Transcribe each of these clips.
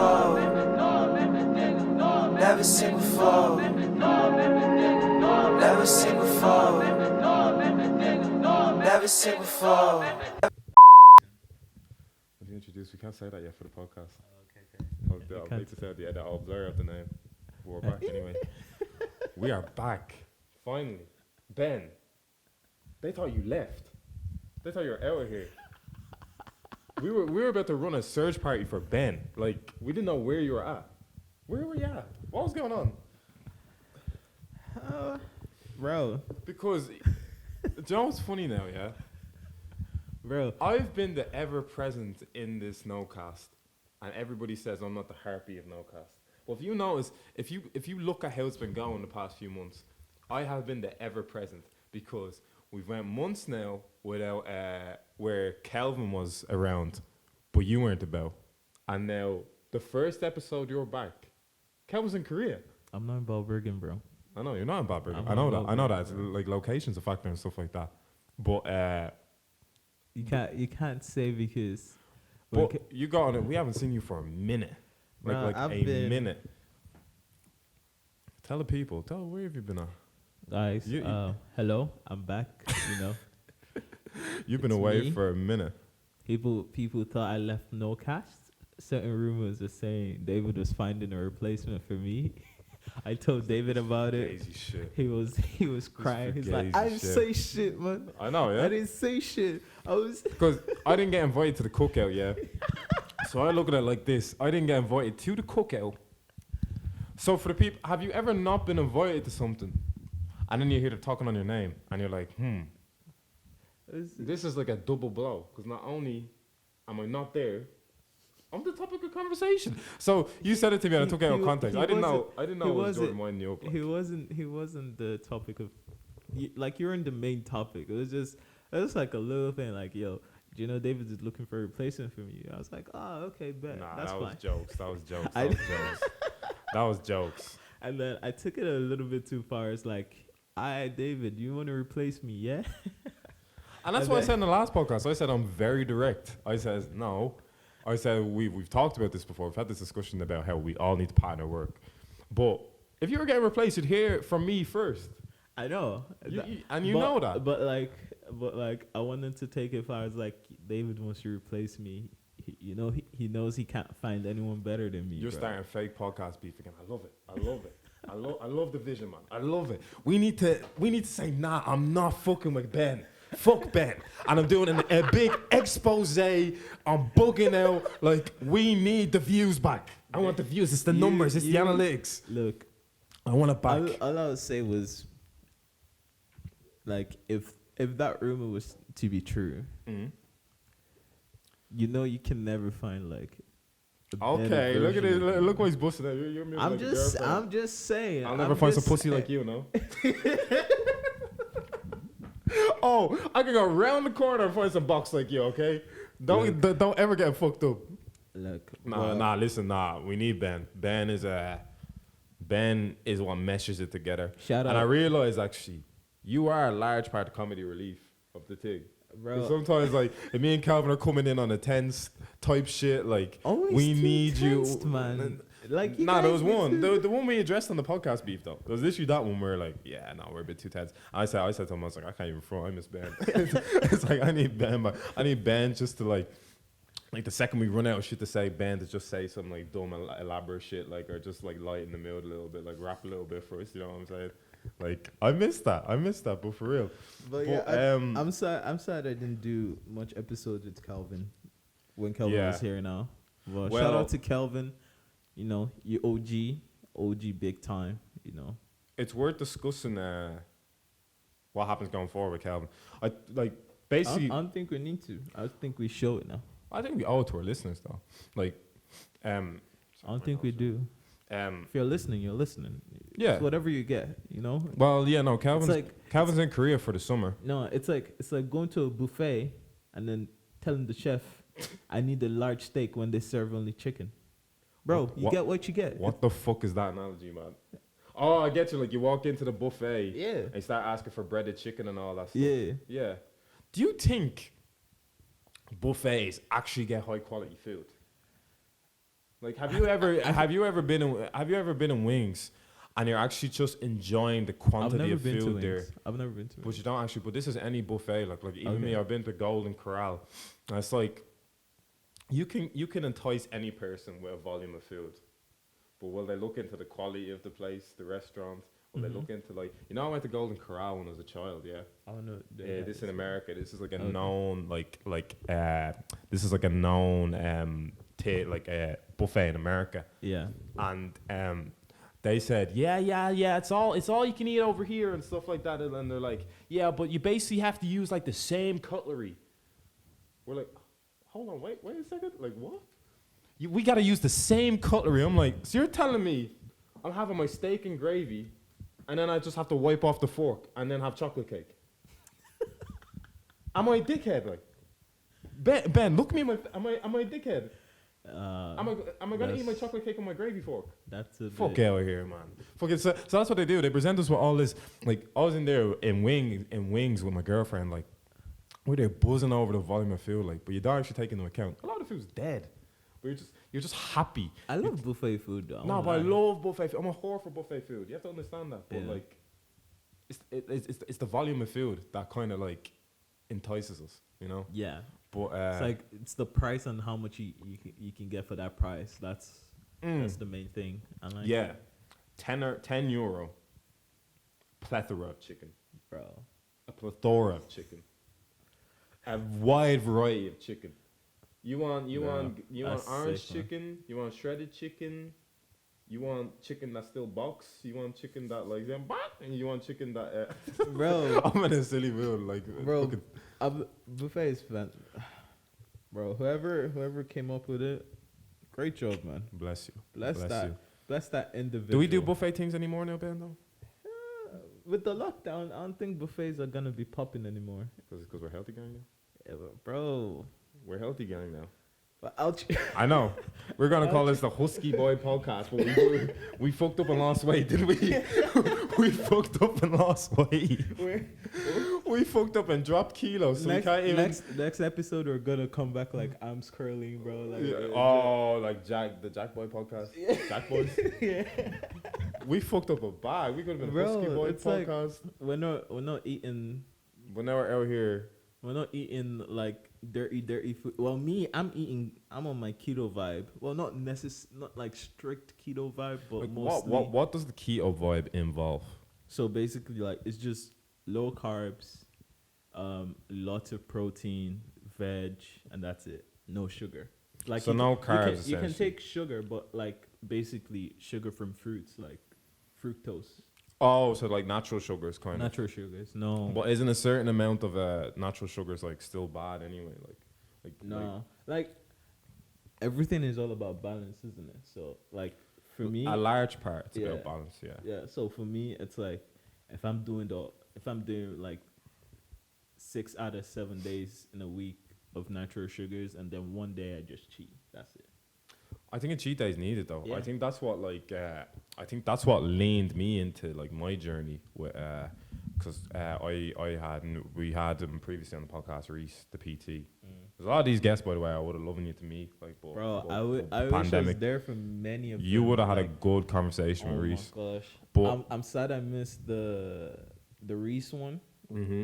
before. Never seen before. Never seen before. Never seen before. When you introduce, we can't say that yet for the podcast. Okay. I'll make to say at the end. I'll blur out the name. We're back anyway. We are back. Finally. Ben. They thought you left. They thought you were out of here. We were about to run a search party for Ben. Like, we didn't know where you were at. Where were you at? What was going on? Bro, Because, do you know what's funny now, yeah? bro. I've been the ever-present in this Nocast, and everybody says I'm not the heartbeat of Nocast. Well, if you notice, if you look at how it's been going the past few months, I have been the ever-present because we've went months now without where Kelvin was around, but you weren't about. And now, the first episode you were back, Kelvin's in Korea. I'm not in Balbergen, bro. I know, you're not in Bad Bergen. I'm I know not that. in I know Bad that. It's Bergen. like location's a factor and stuff like that. But You can't say because. but you got on it. We haven't seen you for a minute. Nah, Like I've a been- minute. Tell the people. Tell where have you been at? Guys, You- hello, I'm back. You've been It's away me. for a minute. People thought I left no cast. Certain rumors are saying David was finding a replacement for me. I told David about it. Crazy shit. He was crying. He's like, fugazi I didn't shit. say shit, man. I know, I yeah. didn't say shit. I was. Because I didn't get invited to the cookout, yeah. So I look at it like this. I didn't get invited to the cookout. So for the people, have you ever not been invited to something? And then you hear them talking on your name, and you're like, This is like a double blow. Because not only am I not there, I'm the topic of conversation. So you said it to me, and I took it out of context. I didn't know. I didn't know it was Jordan winding you up. He wasn't the topic of. You're in the main topic. It was like a little thing. Like, yo, do you know David is looking for a replacement for me? I was like, oh, okay, bet. Nah, That's that fine. was jokes. That was jokes. I- That was jokes. That was jokes. And then I took it a little bit too far. It's like, David, you want to replace me? Yeah. And that's And what I then- said in the last podcast. I said I'm very direct. I said no. I said we've talked about this before. We've had this discussion about how we all need to partner work. But if you were getting replaced, you'd hear it from me first. I know. And you know that. But like, I wanted to take it far as like, David wants to replace me. He knows he can't find anyone better than me. You're bro. starting fake podcast beef again. I love it. I love it. I love the vision, man. I love it. We need to say, nah, I'm not fucking with Ben. Fuck Ben. And I'm doing a big expose. I'm bugging out. Like, we need the views back. I want the views. It's the numbers. It's the analytics. Look, I want it back. all I would say was, like, if that rumor was to be true, Mhm. you can never find like. a better Okay, look at version it. of Look why he's busting it. You're me I'm like a just girlfriend. I'm just saying. I'll never I'm find some just pussy saying. like you, no? Oh, I can go around the corner and find some box like you, okay? Don't ever get fucked up. Look, Listen, we need Ben. Ben is what meshes it together. Shout And I out. realize actually, you are a large part of comedy relief of the thing. Bro. 'Cause sometimes like if me and Calvin are coming in on a tense type shit, like Always we too need tensed, you, man. Like, you nah, there guys was one. need to- The one we addressed on the podcast beef though. There was literally that one where like, yeah, no, we're a bit too tense. I said to him, I was like, I can't even front. I miss Ben. It's like I need Ben, but I need Ben just to like the second we run out of shit to say, Ben to just say some like dumb elaborate shit, like or just like lighten the mood a little bit, like rap a little bit for us. You know what I'm saying? Like I miss that, but for real. But yeah, I'm sad I didn't do much episodes with Calvin when Calvin Yeah. was here now. Well, Well- shout out to Calvin. You OG big time. It's worth discussing what happens going forward with Calvin. I like I basically. don't think we need to. I think we show it now. I think we owe it to our listeners though. Like, I don't think we do. If you're listening, you're listening. Yeah. It's whatever you get. Well, yeah, no, It's Calvin's in Korea for the summer. No, it's like going to a buffet and then telling the chef, I need a large steak when they serve only chicken. Bro, you get what you get. What the fuck is that analogy, man? Oh, I get you. Like you walk into the buffet, Yeah. and you start asking for breaded chicken and all that stuff. Yeah. Yeah. Do you think buffets actually get high quality food? Like, have you ever been in Wings, and you're actually just enjoying the I've quantity never of been to food there? Wings. I've never been to But Wings. you don't actually. But this is any buffet. Like even me, Okay. I've been to Golden Corral. And it's like you can entice any person with a volume of food. But will they look into the quality of the place, the restaurant? Will they Mhm. look into like I went to Golden Corral when I was a child. Yeah. Oh no. Yeah, this in America. This is like a Okay. known this is like a known buffet in America. Yeah. And they said, yeah, it's all you can eat over here and stuff like that. And they're like, yeah, but you basically have to use like the same cutlery. We're like, hold on, wait a second, like what? We gotta use the same cutlery. I'm like, so you're telling me I'm having my steak and gravy, and then I just have to wipe off the fork and then have chocolate cake? Am I a dickhead? Like, Ben, look me in my. Am I a dickhead? Am I gonna eat my chocolate cake on my gravy fork? That's a Fuck bit, out of here, man. Fuck it. So that's what they do. They present us with all this. Like, I was in there in Wings with my girlfriend. Like, we're there buzzing over the volume of food. Like, but you don't actually take into account a lot of food's dead. But you're just happy. I love buffet food though. No, but I love buffet food. I'm a whore for buffet food. You have to understand that. But Yeah. like, it's the volume of food that kind of like entices us, you know. Yeah. But It's like it's the price and how much you can get for that price. That's the main thing. And like, yeah, €10, plethora of chicken, bro. a plethora of chicken, a wide variety of chicken. You want that's orange sick, man. chicken. You want shredded chicken. You want chicken that's still boxed. You want chicken that like them, and you want chicken that. Bro, I'm in a silly mood, like bro, fucking- buffet is fun. Bro, whoever came up with it, great job, man. Bless you. Bless that individual. Do we do buffet things anymore now, Ben? Though, With the lockdown, I don't think buffets are gonna be popping anymore. because we're healthy gang now. Yeah, but bro. We're healthy gang now. But I'll I know. We're gonna call this the Husky Boy Podcast, but we fucked up and lost weight, didn't we? We fucked up and lost weight. We fucked up and dropped kilos, so we can't even. Next episode, we're gonna come back like arms curling, bro. Like, Like the Jack Boy Podcast, Jack Boys. yeah. We fucked up a bag. We could have been Bro, Husky Boy it's like- Podcast, we're not eating. but now we're out here. We're not eating like dirty food. Well, I'm on my keto vibe. Well, not like strict keto vibe, but Like, mostly. what does the keto vibe involve? So basically, like it's just low carbs, lots of protein, veg, and that's it. No sugar. Like So no carbs, You can essentially. take sugar, but like basically sugar from fruits, like fructose, Oh, so like natural sugars, kind of. natural sugars. No, But isn't a certain amount of natural sugars like still bad anyway? Like no, like everything is all about balance, isn't it? So like for me, a large part it's Yeah. about balance. Yeah. yeah. So for me, it's like if I'm doing like 6 out of 7 days in a week of natural sugars, and then one day I just cheat. That's it. I think a cheat day is needed though. Yeah. I think that's what what leaned me into like my journey with because we had him previously on the podcast, Reese, the PT. There's a lot of these guests, by the way, I would have loved you to meet, like, but, Bro, but- I wish I was pandemic. there for many of You them, would have had a like, good conversation oh with my Reese. gosh. But I'm sad I missed the Reese one. hmm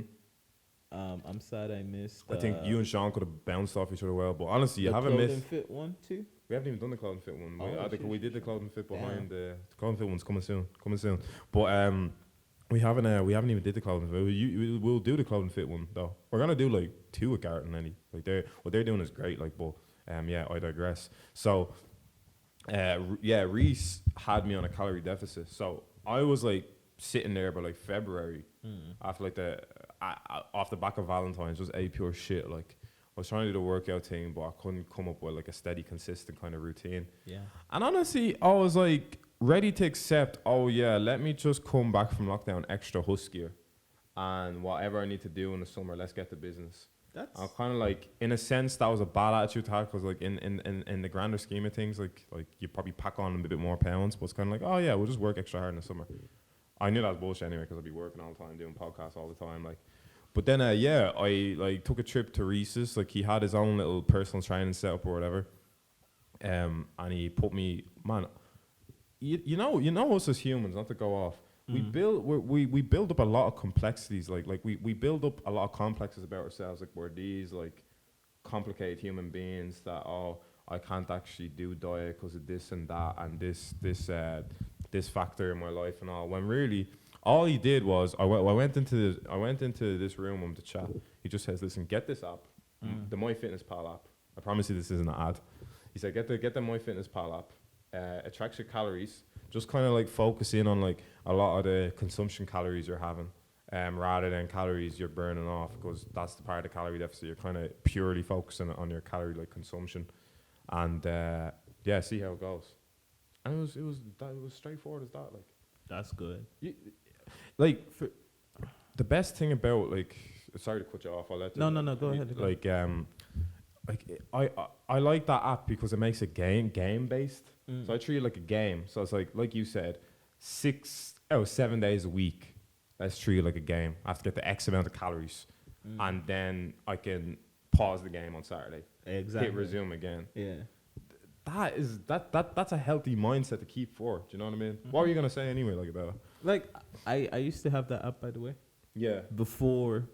I'm sad I missed. I think you and Sean could have bounced off each other well, but honestly, you the haven't Clothing missed. Fit one too. We haven't even done the Clothing Fit one. Oh, I think shit, we did the shit, Clothing Fit behind Damn. the Clothing Fit one's coming soon. But we haven't even did the Clothing Fit. We'll do the Clothing Fit one though. We're gonna do like 2 with Garrett and Lenny. Like what they're doing is great. Like, but yeah, I digress. So Reese had me on a calorie deficit. So I was like sitting there by like February after like off the back of Valentine's, just ate pure shit. Like I was trying to do the workout thing, but I couldn't come up with like a steady, consistent kind of routine. Yeah. And honestly, I was like ready to accept, oh yeah, let me just come back from lockdown extra huskier. And whatever I need to do in the summer, let's get to business. That's I'm kind of like, in a sense, that was a bad attitude to have, because like in the grander scheme of things, like you probably pack on a bit more pounds, but it's kind of like, oh yeah, we'll just work extra hard in the summer. I knew that was bullshit anyway, because I'd be working all the time, doing podcasts all the time, like. But then, yeah, I like took a trip to Reese's. Like he had his own little personal training setup or whatever. And he put me, man. You know us as humans, not to go off. We build up a lot of complexities. Like we build up a lot of complexes about ourselves. Like we're these like complicated human beings that I can't actually do diet because of this and that and this factor in my life and all. When really, all he did was I went into this room with him to chat. He just says, "Listen, get this app, the MyFitnessPal app. I promise you, this isn't an ad." He said, "Get the MyFitnessPal app. It tracks your calories. Just kind of like focus in on like a lot of the consumption calories you're having, rather than calories you're burning off, because that's the part of the calorie deficit. You're kind of purely focusing on your calorie like consumption, and see how it goes." And it was straightforward as that. Like That's good. for the best thing about like, sorry to cut you off. I'll let No, go ahead. I like that app because it makes it game based. So I treat it like a game. So it's like you said, 7 days a week. Let's treat it like a game. I have to get the X amount of calories, and then I can pause the game on Saturday. Exactly. Hit resume again. Yeah. That's a healthy mindset to keep for. Do you know what I mean? What were you gonna say anyway, like about it? Like I used to have that app, by the way. Yeah. Before,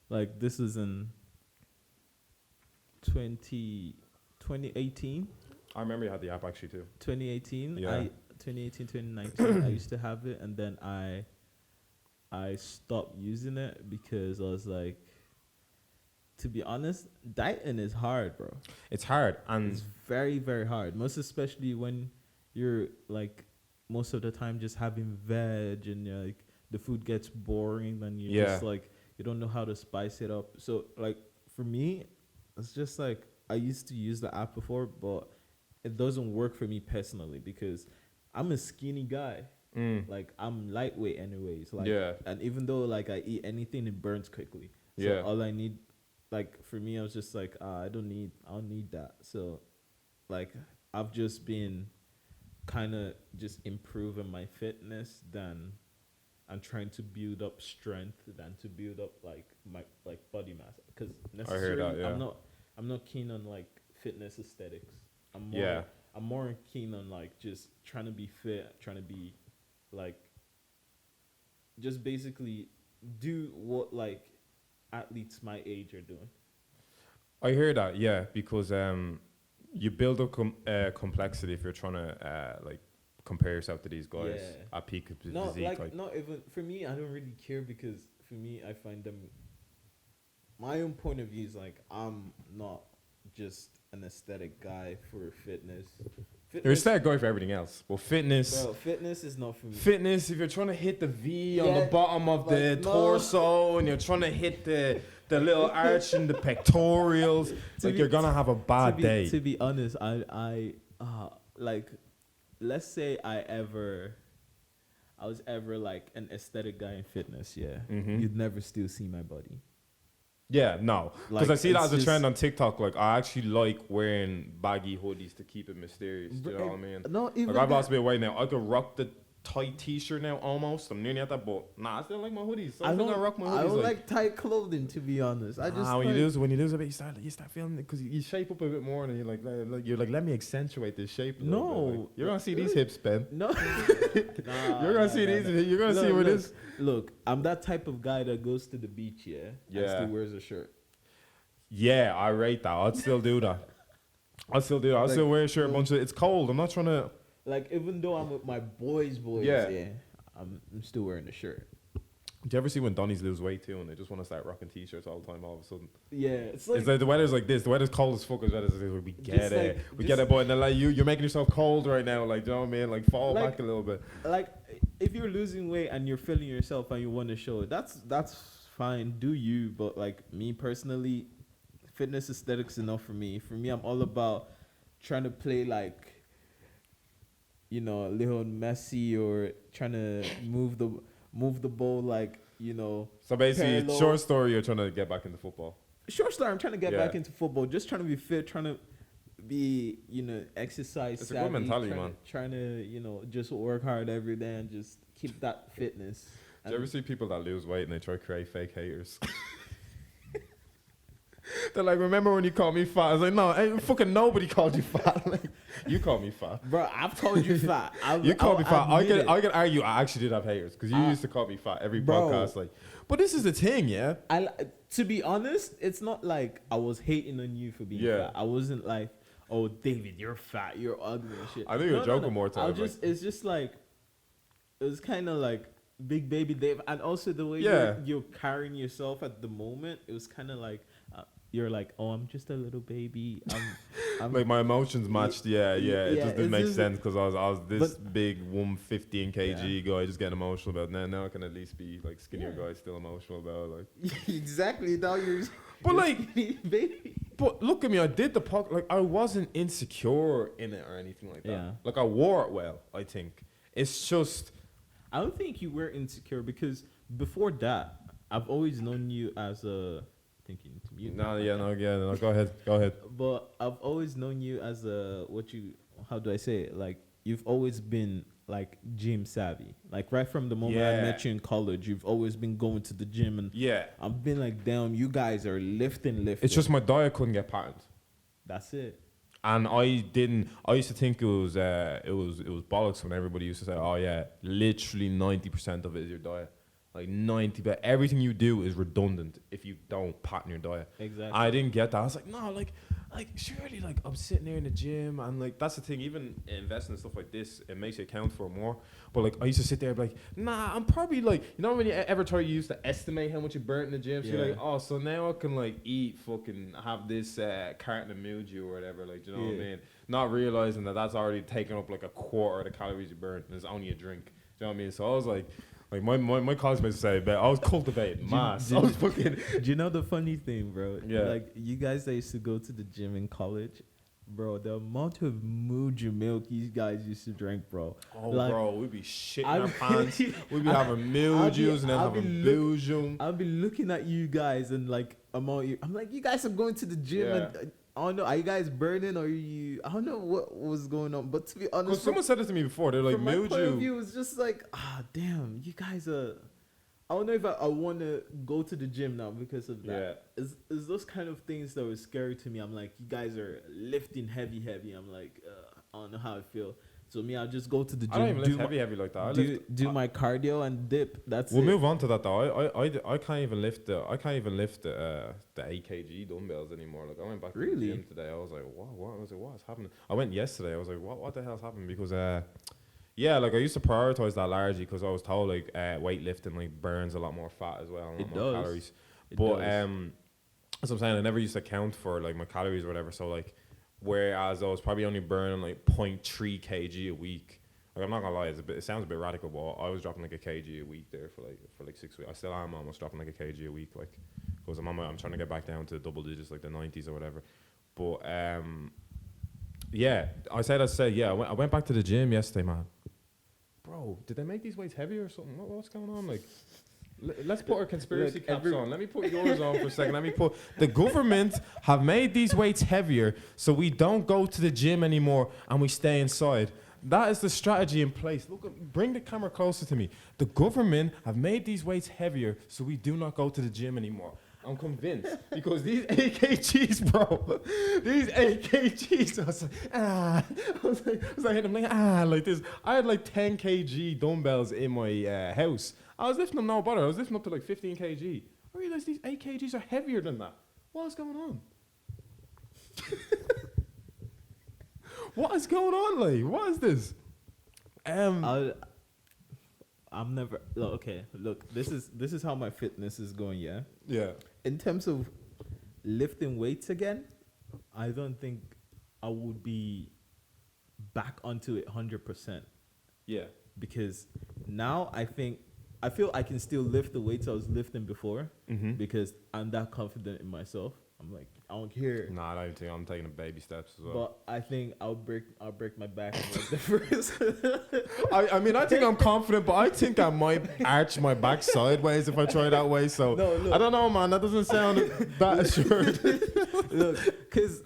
like this was in 2018. I remember you had the app actually too. 2018. Yeah. 2018, 2019. I used to have it, and then I stopped using it because I was like, to be honest, dieting is hard, bro. It's hard, and It's very, very hard. Most especially when you're like most of the time just having veg, and you're like the food gets boring, and you just like you don't know how to spice it up. So like for me, it's just like I used to use the app before, but it doesn't work for me personally because I'm a skinny guy. Like I'm lightweight anyways. Like and even though like I eat anything, it burns quickly. So all I need, like for me, I was just like, I don't need that. So like I've just been kind of just improving my fitness than I'm trying to build up strength than to build up like my like body mass, because necessarily I'm not keen on like fitness aesthetics. I'm more keen on like just trying to be fit, trying to be like just basically do what like athletes my age are doing. I hear that, yeah, because you build up complexity if you're trying to like compare yourself to these guys at peak physique. Not even for me. I don't really care because for me, I find them. My own point of view is like I'm not just an aesthetic guy for fitness. You're a aesthetic guy for everything else. Well, fitness. Bro, fitness is not for me. Fitness, if you're trying to hit the V on the bottom of the torso and you're trying to hit the little arch in the pectorials, you're gonna have a bad day. To be honest, I like, let's say I was ever like an aesthetic guy in fitness, you'd never still see my body. Yeah, no, because Like, I see that it's as a trend on TikTok. Like, I actually like wearing baggy hoodies to keep it mysterious. Do you know what I mean? No, even like, I've lost a bit of weight now. I could rock the tight t-shirt now almost. I'm nearly at that, but I still like my hoodies. So I don't rock my hoodies. I don't like tight clothing, to be honest. I just when you lose a bit, you start feeling it because you shape up a bit more, and you're like, let me accentuate this shape. Like, you're gonna see these hips, Ben. No, you're gonna see these. You're gonna see what it is. Look, I'm that type of guy that goes to the beach, and still wears a shirt. Yeah, I rate that. I'd still do that. I'll still wear a shirt. It's cold. I'm not trying to. Like, even though I'm with my boys, I'm still wearing a shirt. Do you ever see when Donnies lose weight too, and they just want to start rocking t-shirts all the time? All of a sudden, it's like the weather's like this. The weather's cold as fuck. As well as we get it, boy. And then like you're making yourself cold right now. Like, do you know what I mean? Like, fall back a little bit. Like, if you're losing weight and you're feeling yourself and you want to show it, that's fine. Do you? But like me personally, fitness aesthetics enough for me. For me, I'm all about trying to play like, a little Messi, or trying to move the ball like, So basically, parallel. short story, you're trying to get back into football. Short story, I'm trying to get back into football. Just trying to be fit, trying to be, exercise It's savvy, a good mentality, man. Trying to, just work hard every day and just keep that fitness. Do you ever see people that lose weight and they try to create fake haters? They're like, remember when you called me fat? I was like, no, ain't fucking nobody called you fat. Like, you called me fat. Bro, I've called you fat. You called me fat. I admit could argue I actually did have haters because you used to call me fat every Bro. podcast. Like, but this is the thing, yeah. To be honest, it's not like I was hating on you for being fat. I wasn't like, oh, David, you're fat, you're ugly and shit. I think you're joking more time. It's just like, it was kind of like Big Baby Dave, and also the way you're carrying yourself at the moment, it was kind of like, you're like, oh, I'm just a little baby. I'm like my emotions matched. Yeah. It just didn't make sense because I was this big 115 kg guy just getting emotional about. Now I can at least be like skinnier guy still emotional about like. Exactly. Now you're. But you're like, skinny, baby. But look at me. I did the podcast. Like I wasn't insecure in it or anything like that. Yeah. Like I wore it well. I think it's just. I don't think you were insecure because before that, I've always known you as a. Think you need to mute. No, go ahead. But I've always known you as how do I say it? Like, you've always been, like, gym savvy. Like, right from the moment I met you in college, you've always been going to the gym. And I've been like, damn, you guys are lifting. It's just my diet couldn't get patterned. That's it. And I used to think it was bollocks when everybody used to say, oh, yeah, literally 90% of it is your diet. Like 90, but everything you do is redundant if you don't pattern your diet. Exactly. I didn't get that. I was like, no, like surely, like I'm sitting there in the gym and like that's the thing. Even investing in stuff like this, it makes you account for it more. But like I used to sit there and be like, nah, I'm probably like, you know when you ever try to use to estimate how much you burnt in the gym? So you're like, oh, so now I can like eat fucking have this carton of Muju or whatever. Like, do you know what I mean? Not realizing that that's already taken up like a quarter of the calories you burnt and it's only a drink. Do you know what I mean? So I was like my college mates say, but I was cultivating mass. I was fucking. Do you know the funny thing, bro? Yeah. Like you guys that used to go to the gym in college, bro. The amount of Muju milk you guys used to drink, bro. Oh, like, bro, we'd be shitting our pants. We'd be having Mujus and then having Bujum. I'll be looking at you guys and like I'm like, you guys are going to the gym and. I don't know. Are you guys burning or are you? I don't know what was going on. But to be honest, someone said this to me before. They're like, from my point of view, it's just like, damn, you guys are. I don't know if I want to go to the gym now because of that. Is those kind of things that were scary to me. I'm like, you guys are lifting heavy. I'm like, I don't know how I feel. So me, I'll just go to the gym. I don't even lift heavy like that. Do my cardio and dip. We'll move on to that though. I can't even lift the 8 kg dumbbells anymore. Like I went back to the gym today. I was like, what? I was like, what's happening? I went yesterday. I was like, what the hell's happening? Because like I used to prioritize that largely because I was told like weightlifting like burns a lot more fat as well, a lot more calories. But as I'm saying, I never used to count for like my calories or whatever. So like. Whereas I was probably only burning like 0.3 kg a week. Like I'm not gonna lie, it sounds a bit radical, but I was dropping like a kg a week there for like 6 weeks. I still am almost dropping like a kg a week, like because I'm trying to get back down to double digits, like the 90s or whatever. But I went back to the gym yesterday, man. Bro, did they make these weights heavier or something? What's going on? Like. Let's put our conspiracy caps on. Let me put yours on for a second. The government have made these weights heavier so we don't go to the gym anymore and we stay inside. That is the strategy in place. Look, bring the camera closer to me. The government have made these weights heavier so we do not go to the gym anymore. I'm convinced because these 8 kgs, bro. These 8 kgs. I was like, hitting them like this. I had like 10 kg dumbbells in my house. I was lifting them no bother. I was lifting up to like 15 kg. I realized these 8 kgs are heavier than that. What is going on? What is going on, like? What is this? I'm never. Okay, look. This is how my fitness is going. Yeah. Yeah. In terms of lifting weights again, I don't think I would be back onto it 100%. Yeah. Because now I feel I can still lift the weights I was lifting before because I'm that confident in myself. I'm like, I don't care. Nah, I don't think I'm taking the baby steps as well. But I think I'll break my back on like the first. I mean, I think I'm confident, but I think I might arch my back sideways if I try that way. So no, look, I don't know, man. That doesn't sound that assured. Look, cause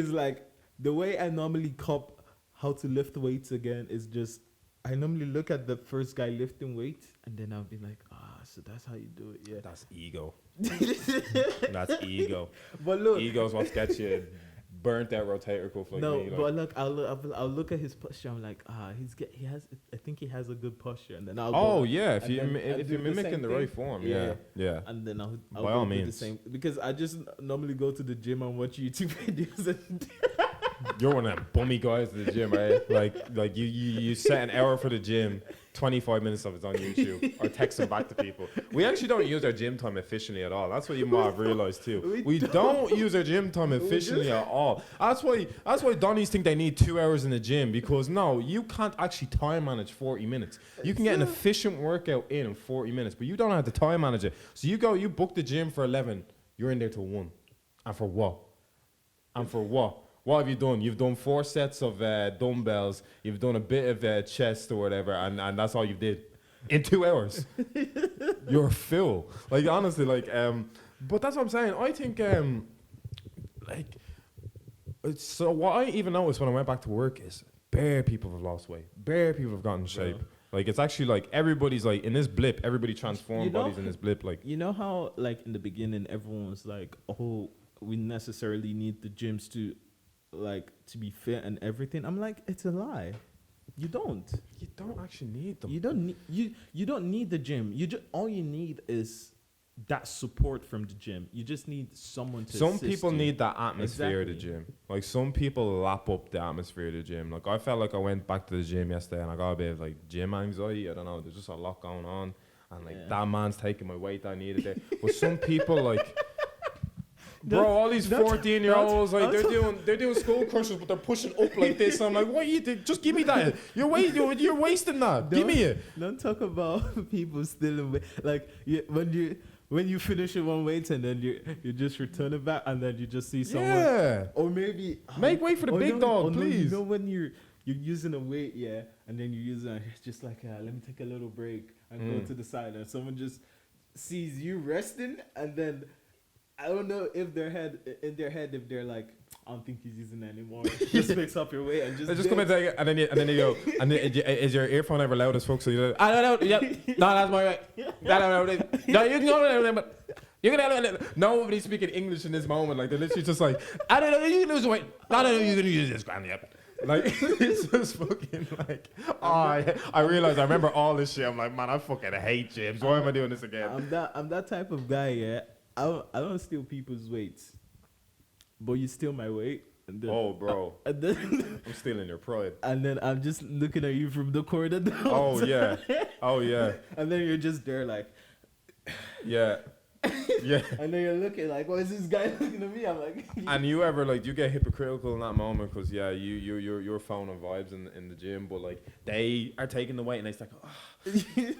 like the way I normally cop how to lift weights again is just I normally look at the first guy lifting weights, and then I'll be like, so that's how you do it, yeah. That's ego. That's ego. But look, Ego's what gets you burnt out rotator cuff like me. Like. but look, I'll look at his posture. I'm like, he has. I think he has a good posture, and then I'll. Oh go, yeah, if and then I'll if do you're mimicking same the thing. right form, yeah. And then I'll By all go do the means. same, because I just normally go to the gym and watch YouTube videos. And You're one of them bummy guys at the gym, right? Like you set an hour for the gym, 25 minutes of it's on YouTube, or texting back to people. We actually don't use our gym time efficiently at all. That's what you might have realized too. We don't use our gym time efficiently at all. That's why Donnies think they need 2 hours in the gym, because no, you can't actually time manage 40 minutes. You can get an efficient workout in 40 minutes, but you don't have to time manage it. So you book the gym for 11, you're in there till 1. And for what? What have you done? You've done 4 sets of dumbbells. You've done a bit of chest or whatever, and that's all you did in 2 hours. You're a fool. Like honestly, but that's what I'm saying. I think so what I even noticed when I went back to work is bare people have lost weight. Bare people have gotten in shape. Yeah. Like it's actually like everybody's like in this blip. Everybody transformed bodies in this blip. Like you know how like in the beginning everyone was like, oh, we necessarily need the gyms to be fit and everything. I'm like, it's a lie. You don't actually need them. You don't need you don't need the gym. All you need is that support from the gym. You just need someone to Some assist people you. need that atmosphere of the Exactly. gym. Like some people lap up the atmosphere of the gym. Like I felt like I went back to the gym yesterday and I got a bit of like gym anxiety. I don't know. There's just a lot going on, and like that man's taking my weight I needed there. But some people like. Bro, all these 14-year-olds, like they're doing skull crushers, but they're pushing up like this. I'm like, what are you doing? Just give me that. You're wasting that. Give me it. Don't talk about people stealing weight. Like when you finish your one weight and then you just return it back and then you just see someone. Yeah. Or maybe Make way for the big dog, please. You know when you're using a weight, yeah, and then you're using it's just like let me take a little break and go to the side, and someone just sees you resting, and then I don't know if in their head if they're like, I don't think he's using that anymore. Just picks up your weight and just come and take it, and then you go. And then, is your earphone ever loud as fuck? So you're like, I don't know. Yep. No, that's my right. No, you can go. But you can. Nobody's speaking English in this moment. Like they're literally just like, I don't know. You can lose weight. No, you're gonna use this, grand. Yep. Like it's just fucking like. I realized I remember all this shit. I'm like, man, I fucking hate gyms. Why am I doing this again? I'm that type of guy. Yeah. I don't steal people's weights, but you steal my weight. And then, oh, bro. And then I'm stealing your pride. And then I'm just looking at you from the corner. Oh, yeah. Oh, yeah. And then you're just there like... Yeah. Yeah. And then you're looking like, why is this guy looking at me? I'm like... And you ever, like, you get hypocritical in that moment because, yeah, you're phone and vibes in the gym, but, like, they are taking the weight and they're like,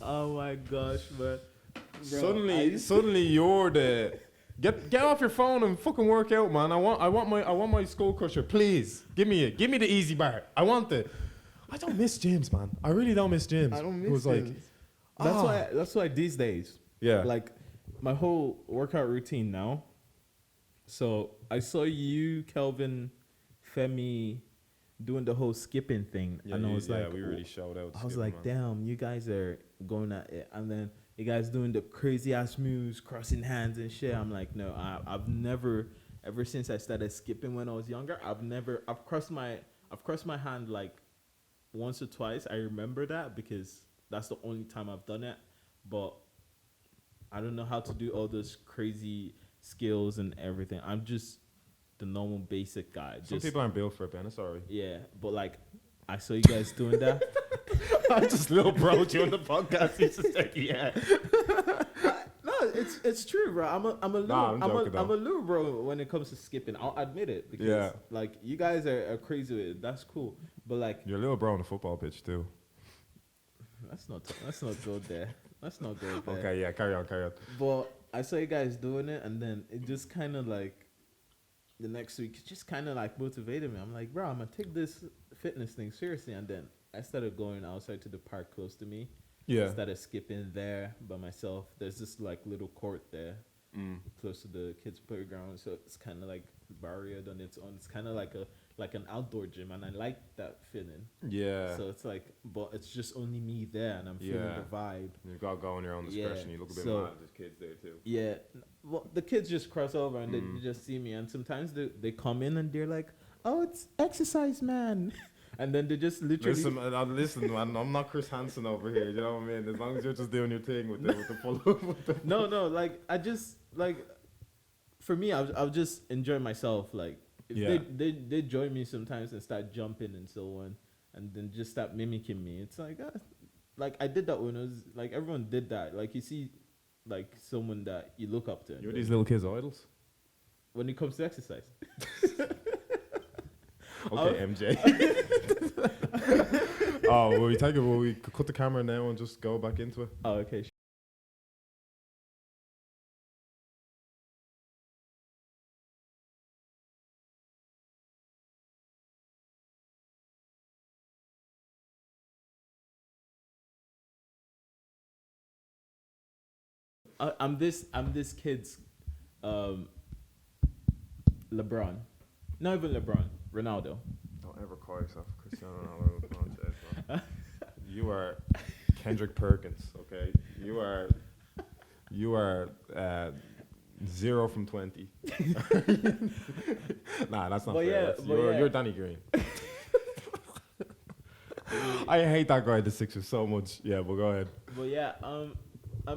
Oh my gosh, man. Bro, suddenly you're the get off your phone and fucking work out, man. I want my skull crusher, please. Give me it. Give me the easy bar. I want it. I don't miss gyms, man. I really don't miss gyms. I don't miss gyms. That's why these days. Yeah. Like my whole workout routine now. So I saw you, Kelvin, Femi doing the whole skipping thing, Yeah, and I was like, we really showed out. I was like, damn, you guys are going at it, and then you guys doing the crazy ass moves, crossing hands and shit. I'm like, no, I've never, ever since I started skipping when I was younger, I've crossed my hand like once or twice. I remember that because that's the only time I've done it, but I don't know how to do all those crazy skills and everything. I'm just the normal basic guy. Some people aren't built for it, Ben. Sorry. Yeah, but like I saw you guys doing that. I just little bro during the podcast. He's just like, yeah. No, it's true, bro. I'm a little bro when it comes to skipping. I'll admit it because like you guys are crazy with it. That's cool, but like you're a little bro on the football pitch too. Let's not go there. Let's not go there. Okay, yeah, carry on. But I saw you guys doing it, and then it just kind of like the next week, it just kind of like motivated me. I'm like, bro, I'm gonna take this fitness thing seriously, and then I started going outside to the park close to me. Yeah. I started skipping there by myself. There's this like little court there. close to the kids' playground, so it's kind of like barriered on its own. It's kind of like an outdoor gym, and I like that feeling. Yeah. So it's like, but it's just only me there, and I'm feeling the vibe. You got to go on your own discretion. You look a bit mad. There's kids there too. Yeah. Well, the kids just cross over and they just see me, and sometimes they come in and they're like, "Oh, it's exercise, man." And then they just literally Listen, man. I'm not Chris Hansen over here. You know what I mean? As long as you're just doing your thing with the follow. No, like I just like, for me, I'll just enjoy myself. Like if they join me sometimes and start jumping and so on, and then just start mimicking me. It's like I did that when I was like, everyone did that. Like you see, like someone that you look up to. You're these little kids' idols. When it comes to exercise. Okay, MJ. Will we cut the camera now and just go back into it? Oh, okay. I'm this kid's LeBron. Not even LeBron. Ronaldo. Don't ever call yourself Cristiano Ronaldo. You are Kendrick Perkins, okay? You are 0 from 20. Nah, that's not fair. You're Danny Green. I hate that guy at the Sixers so much. Yeah, but go ahead. But yeah, I'm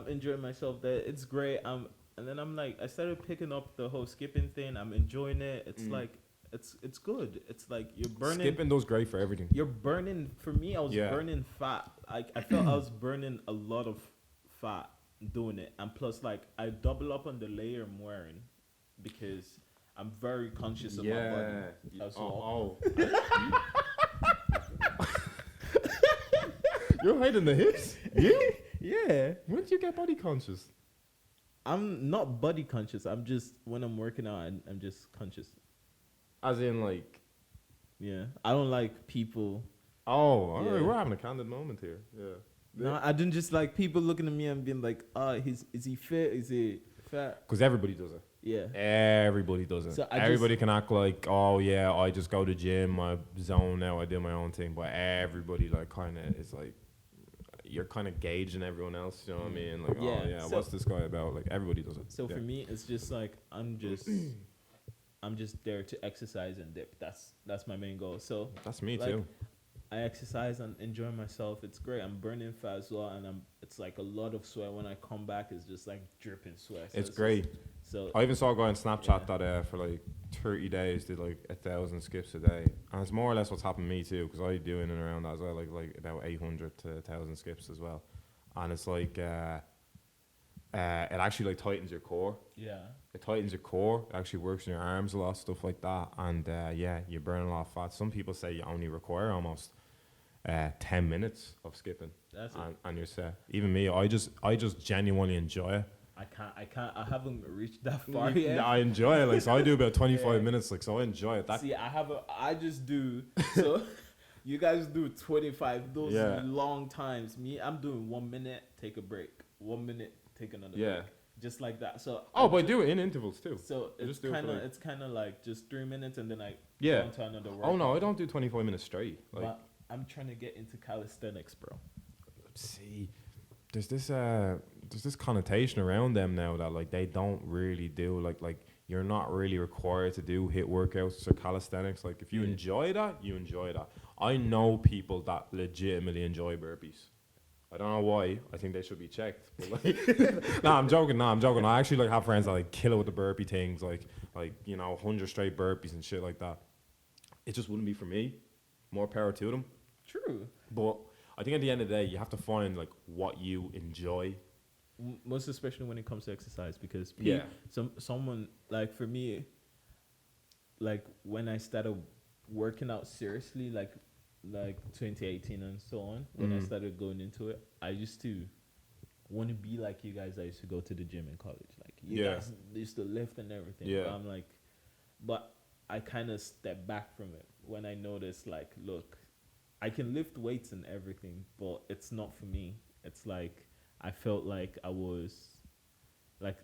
enjoying myself there. It's great. And then I'm like, I started picking up the whole skipping thing. I'm enjoying it. It's like, it's good. It's like you're burning. Skipping does great for everything. You're burning. For me, I was burning fat. I felt I was burning a lot of fat doing it. And plus, like, I double up on the layer I'm wearing because I'm very conscious of my body as well. You're hiding the hips? You? Yeah. When did you get body conscious? I'm not body conscious. I'm just, when I'm working out, I'm just conscious. As in, like... Yeah. I don't like people... Oh, all right. We're having a candid moment here. Yeah. No, I didn't just like people looking at me and being like, is he fit? Is he fat? Because everybody does it. Yeah. Everybody does it. So everybody can act like, oh, yeah, I just go to gym, I zone out, I do my own thing. But everybody, like, kind of is like... You're kind of gauging everyone else, you know what I mean? Like, so what's this guy about? Like, everybody does it. So for me, it's just like I'm just there to exercise and dip. That's my main goal. So that's me like, too. I exercise and enjoy myself. It's great. I'm burning fat as well, and it's like a lot of sweat. When I come back, it's just like dripping sweat. So it's great. So I even saw a guy on Snapchat that for like 30 days did like 1,000 skips a day, and it's more or less what's happened to me too, because I do in and around that as well, like about 800 to 1,000 skips as well, and it's like it actually like tightens your core. Yeah. It tightens your core. It actually works in your arms a lot, stuff like that, and you burn a lot of fat. Some people say you only require almost 10 minutes of skipping, and you're set. Even me, I just genuinely enjoy it. I haven't reached that far yet. I enjoy it. Like, so I do about 25 minutes. Like, so I enjoy it. See, I just do. So you guys do 25, those long times. Me, I'm doing 1 minute, take a break. 1 minute, take another break. Just like that. So but I do it in intervals too. So it's kind of like just 3 minutes and then I go on to another workout. Oh no, I don't do 25 minutes straight. Like, but I'm trying to get into calisthenics, bro. See, there's this connotation around them now that like they don't really do like you're not really required to do HIIT workouts or calisthenics. Like if you enjoy that, you enjoy that. I know people that legitimately enjoy burpees. I don't know why. I think they should be checked. But like, I'm joking. I actually like have friends that like kill it with the burpee things, like 100 straight burpees and shit like that. It just wouldn't be for me. More power to them. True. But I think at the end of the day, you have to find like what you enjoy. Most especially when it comes to exercise, because someone like for me, like when I started working out seriously, like 2018 and so on, when I started going into it, I used to want to be like you guys. I used to go to the gym in college, like you guys used to lift and everything. Yeah. But I'm like, but I kind of stepped back from it when I noticed, like, look, I can lift weights and everything, but it's not for me. It's like I felt like I was like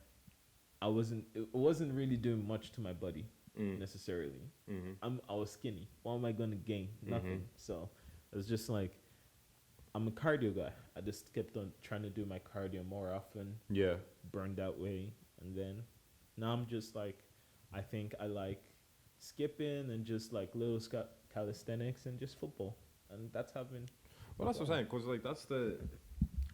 it wasn't really doing much to my body Mm. necessarily. Mm-hmm. I was skinny. What am I gonna gain? Nothing. Mhm. So it was just like I'm a cardio guy. I just kept on trying to do my cardio more often, Yeah. burned that way, and then now I'm just like I think I like skipping and just like little calisthenics and just football, and that's having. Well, that's what I'm saying, because like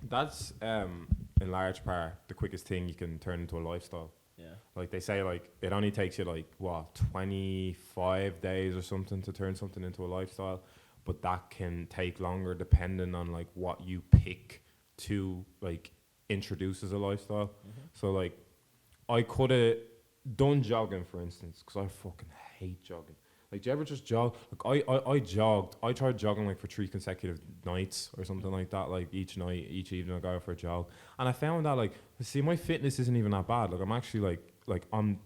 that's in large part the quickest thing you can turn into a lifestyle. Yeah. Like they say, like it only takes you like what 25 days or something to turn something into a lifestyle, but that can take longer depending on like what you pick to like introduce as a lifestyle. So like I could have done jogging, for instance, because I fucking hate jogging. Like, do you ever just jog? Like, I jogged. I tried jogging like for 3 consecutive nights or something like that. Like each night, each evening, I go out for a jog, and I found that like, see, my fitness isn't even that bad. Like, I'm actually like I'm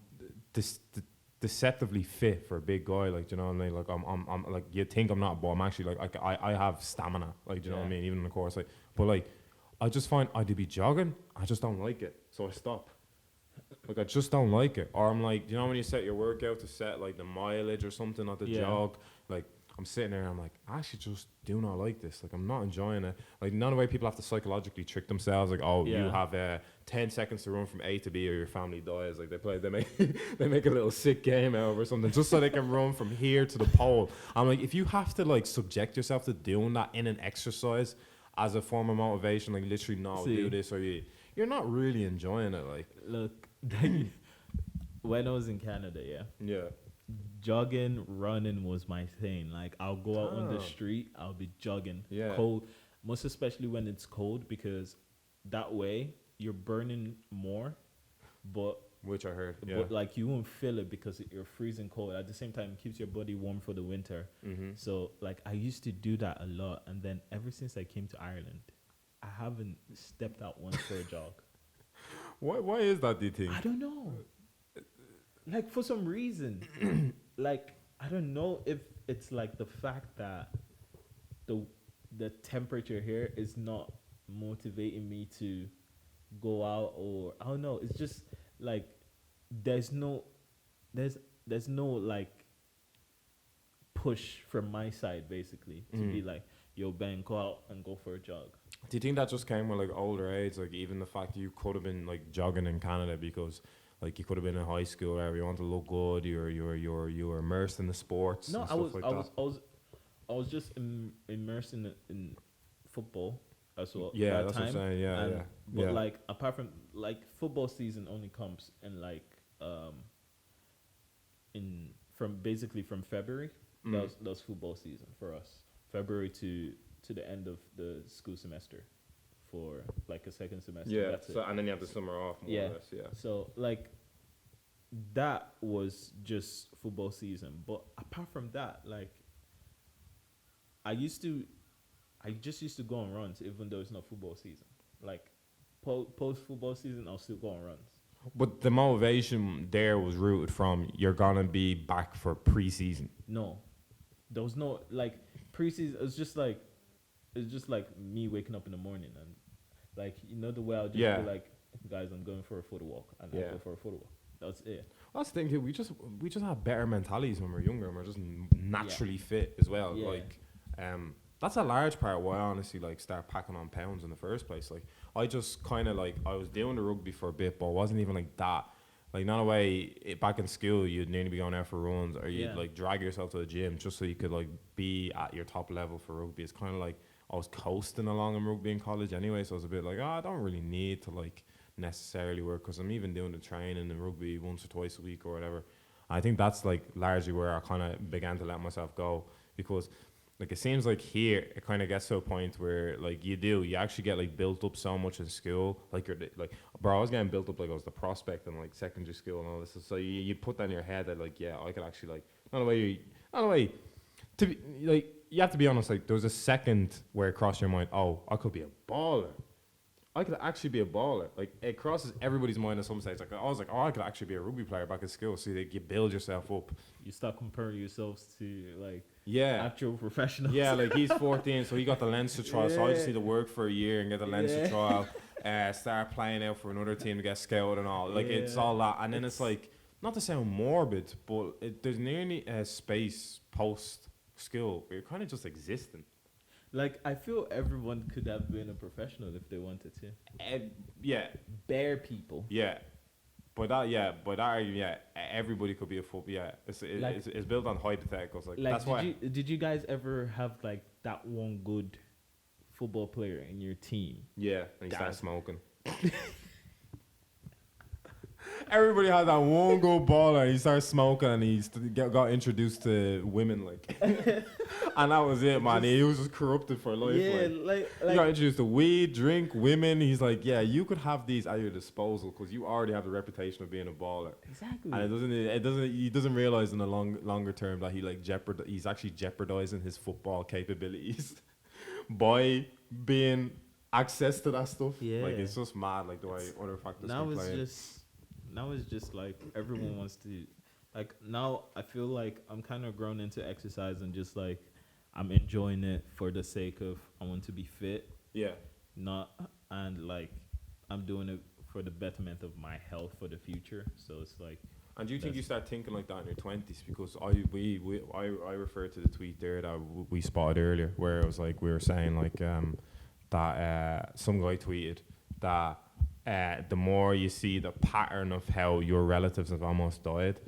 deceptively fit for a big guy. Like, do you know what I mean? Like, I'm like, you think I'm not, but I'm actually like I have stamina. Like, do you know what I mean? Even in the course, like, but like, I just find I'd be jogging. I just don't like it, so I stop. Like, I just don't like it. Or I'm like, you know when you set your workout to set like the mileage or something at the jog, like I'm sitting there and I'm like, I actually just do not like this. Like, I'm not enjoying it. Like, none of the way people have to psychologically trick themselves. Like, oh, you have 10 seconds to run from A to B or your family dies. Like, they make they make a little sick game out of it or something just so they can run from here to the pole. I'm like, if you have to like subject yourself to doing that in an exercise as a form of motivation, like literally do this, or you're not really enjoying it. Like, look, when I was in Canada, yeah, jogging, running was my thing. Like, I'll go out on the street, I'll be jogging. Yeah. Cold, most especially when it's cold, because that way you're burning more, but which I heard. Yeah. but like you won't feel it because you're freezing cold. At the same time, it keeps your body warm for the winter. So like I used to do that a lot, and then ever since I came to Ireland, I haven't stepped out once for a jog. Why is that, do you think? I don't know. Like, for some reason, like, I don't know if it's like the fact that the temperature here is not motivating me to go out, or I don't know. It's just like there's no like push from my side basically to be like, yo, Ben, go out and go for a jog. Do you think that just came with like older age? Like, even the fact that you could have been like jogging in Canada because like you could have been in high school where you want to look good, you were immersed in the sports. No, and stuff I was just immersed in football as well. Yeah, that that's time. what I'm saying. Yeah. But like, apart from like, football season only comes in like from February. That was football season for us. February to the end of the school semester, for like a second semester. Yeah. That's So it. and then you have the summer off. More or less, yeah. So like, that was just football season. But apart from that, like, I just used to go on runs even though it's not football season. Like, post football season, I'll still go on runs. But the motivation there was rooted from you're gonna be back for pre-season. No, there was no like preseason. It's just like me waking up in the morning and like, you know, the way I'll just be like, guys, I'm going for a photo walk, and I go for a photo walk. That's it. Well, that's the thing too. We just have better mentalities when we're younger, and we're just naturally fit as well. Yeah. Like, that's a large part why I honestly like start packing on pounds in the first place. Like, I just kind of like, I was doing the rugby for a bit, but I wasn't even like that. Like, not a way back in school, you'd nearly be going out for runs, or you'd like drag yourself to the gym just so you could like be at your top level for rugby. It's kind of like I was coasting along in rugby in college anyway, so I was a bit like, I don't really need to like necessarily work, because I'm even doing the training in rugby once or twice a week or whatever. I think that's like largely where I kind of began to let myself go, because like it seems like here it kind of gets to a point where like you actually get like built up so much in school. Like, you're like, bro, I was getting built up like I was the prospect in like secondary school and all this. So you put that in your head that like, yeah, I could actually like, not a way to be like, you have to be honest. Like, there was a second where it crossed your mind, oh, I could be a baller. I could actually be a baller. Like, it crosses everybody's mind at some stage. Like, I was like, oh, I could actually be a rugby player back at school. So like, you build yourself up. You start comparing yourselves to like actual professionals. Yeah, like he's 14, so he got the Leinster trial. So I just need to work for a year and get the Leinster trial. start playing out for another team to get scouted and all. Like it's Yeah. all that, and then it's like not to sound morbid, but there's nearly a space post school where you're kind of just existing. Like, I feel everyone could have been a professional if they wanted to. Yeah, Bare people. yeah. Everybody could be a football. Yeah, it's built on hypotheticals. Like that's why. Did you guys ever have like that one good football player in your team? Yeah, and he started smoking. Everybody had that one good baller, and he started smoking, and he got introduced to women, like, and that was it, man. He was just corrupted for life. Yeah, like he got introduced to weed, drink, women. He's like, yeah, you could have these at your disposal because you already have the reputation of being a baller. Exactly. And he doesn't realize in the longer term that he's actually jeopardizing his football capabilities by being access to that stuff. Yeah. Like it's just mad, like the way other factors can play. Now it's just like everyone wants to, like, now I feel like I'm kind of grown into exercise and just like I'm enjoying it for the sake of I want to be fit. Yeah. And like I'm doing it for the betterment of my health for the future. So it's like. And do you think you start thinking like that in your 20s? Because I refer to the tweet there that we spotted earlier, where it was like we were saying like that some guy tweeted that the more you see the pattern of how your relatives have almost died,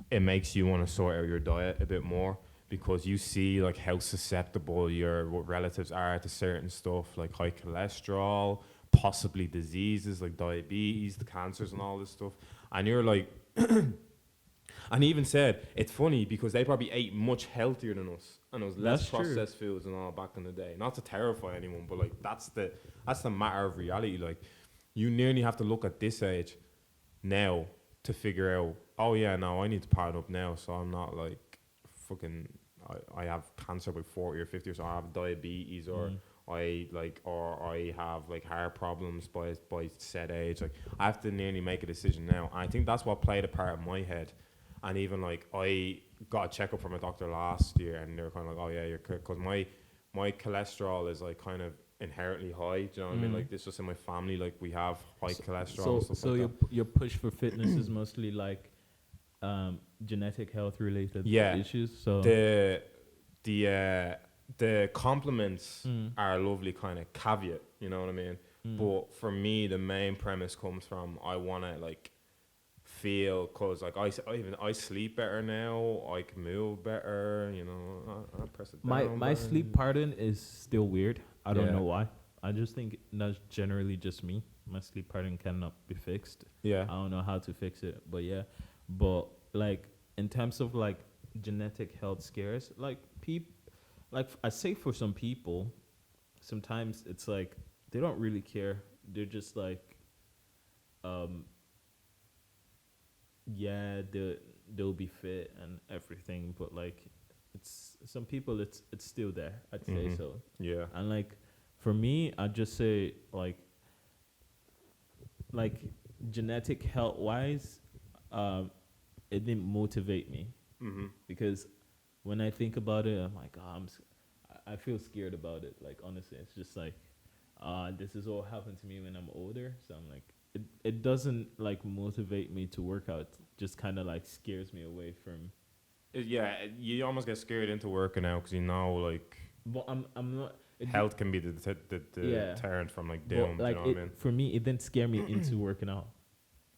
it makes you want to sort out your diet a bit more because you see like how susceptible your relatives are to certain stuff like high cholesterol, possibly diseases like diabetes, the cancers and all this stuff. And you're like, and he even said, it's funny because they probably ate much healthier than us and it was less processed foods and all back in the day. Not to terrify anyone, but like that's the matter of reality. Like you nearly have to look at this age now to figure out, oh yeah, no, I need to pattern up now so I'm not like fucking, I have cancer by 40 or 50 or so I have diabetes or I have like heart problems by set age. Like I have to nearly make a decision now. And I think that's what played a part in my head. And even like I got a checkup from a doctor last year, and they were kind of like, "Oh yeah, you're," because my cholesterol is like kind of inherently high. Do you know what I mean? Like it's just in my family, like we have high cholesterol. And stuff so like your push for fitness is mostly like genetic health related issues. So the compliments are a lovely kind of caveat, you know what I mean? But for me, the main premise comes from I want to like feel, cause like I sleep better now, I can move better, you know. I press it down. My sleep pattern is still weird. I don't know why. I just think that's generally just me. My sleep pattern cannot be fixed. Yeah. I don't know how to fix it, but yeah. But like in terms of like genetic health scares, like like I say for some people, sometimes it's like they don't really care. They're just like, yeah, they'll be fit and everything, but like it's some people it's still there. I'd say so. Yeah. And like for me, I'd just say like genetic health wise, it didn't motivate me because when I think about it, I'm like, I feel scared about it. Like honestly, it's just like, this is all happened to me when I'm older. So I'm like, it doesn't like motivate me to work out. It just kind of like scares me away from. Yeah, you almost get scared into working out because you know like. But I'm not. Health can be the deterrent from like doom. Like you know what I mean? For me, it didn't scare me into working out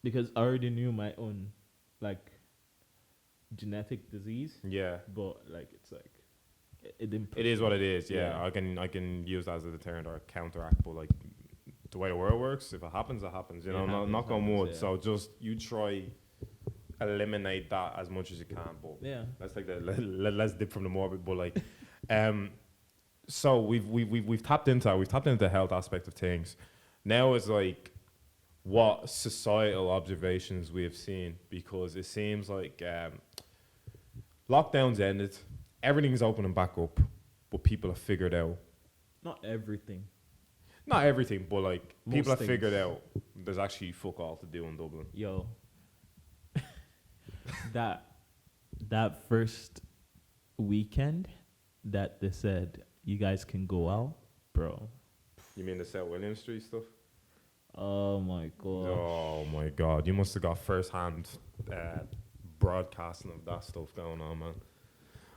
because I already knew my own like genetic disease. Yeah. But like it's like it didn't. It is what it is. Yeah. I can use that as a deterrent or a counteract, but like the way the world works, if it happens, it happens. You know, knock on wood. Yeah. So just you try eliminate that as much as you can. But yeah, let's take let's dip from the morbid. But like, so we've tapped into the health aspect of things. Now it's like what societal observations we have seen, because it seems like lockdowns ended, everything's opening back up, but people have figured out. Not everything, but like most people have things. figured out there's actually fuck all to do in Dublin. Yo, that first weekend that they said you guys can go out, bro. You mean the Southwilliams Street stuff? Oh my god. Oh my god, you must have got first-hand broadcasting of that stuff going on, man.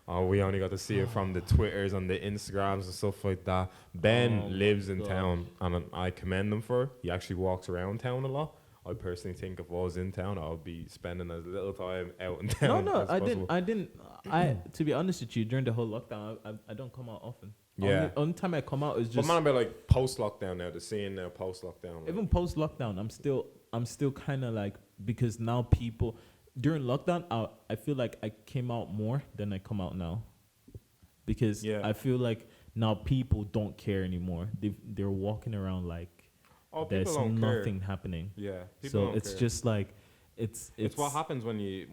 Oh, we only got to see it from the Twitters and the Instagrams and stuff like that. Ben Oh lives my in God. town, and I commend him for it. He actually walks around town a lot. I personally think if I was in town, I would be spending as little time out in No, town. no, as I possible. didn't. I to be honest with you, during the whole lockdown, I don't come out often. Yeah. Only time I come out is But just man, about like post lockdown now, the scene now post lockdown. Like, even post lockdown. I'm still kind of like, because now people during lockdown, I feel like I came out more than I come out now, because Yeah. I feel like now people don't care anymore. They're walking around like people there's don't care. nothing happening. Yeah, people So don't it's care. just like it's It's what happens when you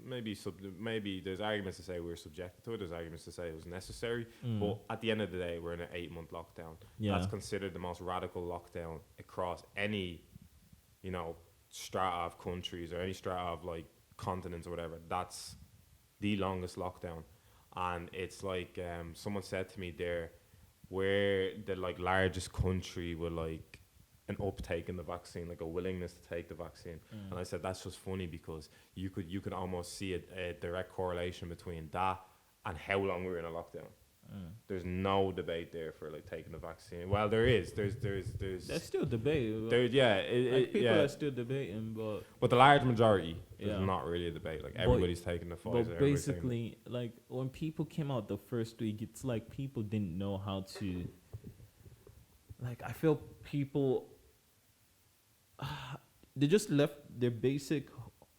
maybe there's arguments to say we're subjected to it. There's arguments to say it was necessary. But at the end of the day, we're in an 8-month lockdown. Yeah. That's considered the most radical lockdown across any, strata of countries or any strata of like continents or whatever. That's the longest lockdown, and it's like someone said to me there, where the like largest country with like an uptake in the vaccine, like a willingness to take the vaccine. And I said that's just funny because you could almost see a direct correlation between that and how long we're in a lockdown. There's no debate there for like taking the vaccine. Well, there is. There's still debate. People are still debating, but the large majority, Yeah. there's not really a debate. Like everybody's taking the Pfizer. but everybody's taking basically, like when people came out the first week, it's like people didn't know how to. Like I feel people, they just left their basic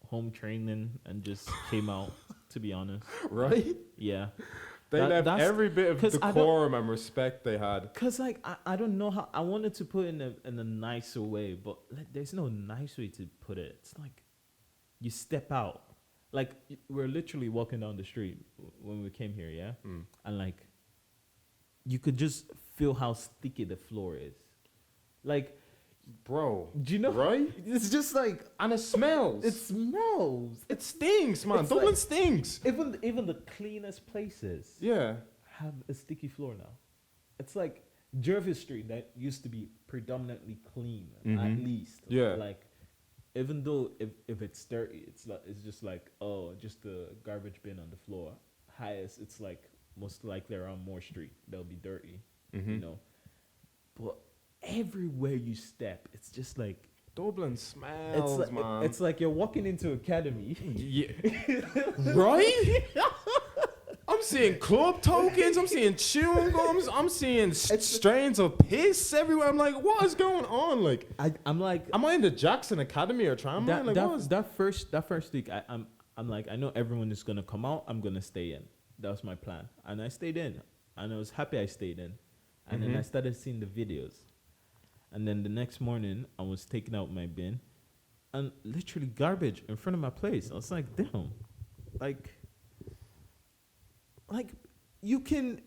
home training and just came out. To be honest, right. yeah. They left that's- every bit of 'cause I don't- decorum and respect they had. Cause like I don't know how I wanted to put it in a nicer way, but like, there's no nice way to put it. It's like you step out, like we're literally walking down the street when we came here, yeah, and like you could just feel how sticky the floor is, like. Bro, Do you know? right? It's just like And it smells. it smells. It stinks, man. It's Dublin like- stinks. Even the cleanest places Yeah. have a sticky floor now. It's like Jervis Street that used to be predominantly clean, at least. Yeah. Like, even though if it's dirty, it's just like, oh, just the garbage bin on the floor. Highest, it's like most likely around Moore Street they'll be dirty, you know. But everywhere you step, it's just like Dublin smells, it's like, man. it's like you're walking into academy. Yeah. Right? I'm seeing club tokens. I'm seeing chewing gums. I'm seeing strains of piss everywhere. I'm like, what is going on? Like, I'm like, am I in the Jackson Academy or tramline? Like, what is that first week, I'm like, I know everyone is gonna come out. I'm gonna stay in. That was my plan, and I stayed in, and I was happy I stayed in, and then I started seeing the videos, and then the next morning I was taking out my bin, and literally garbage in front of my place. I was like, damn, like you can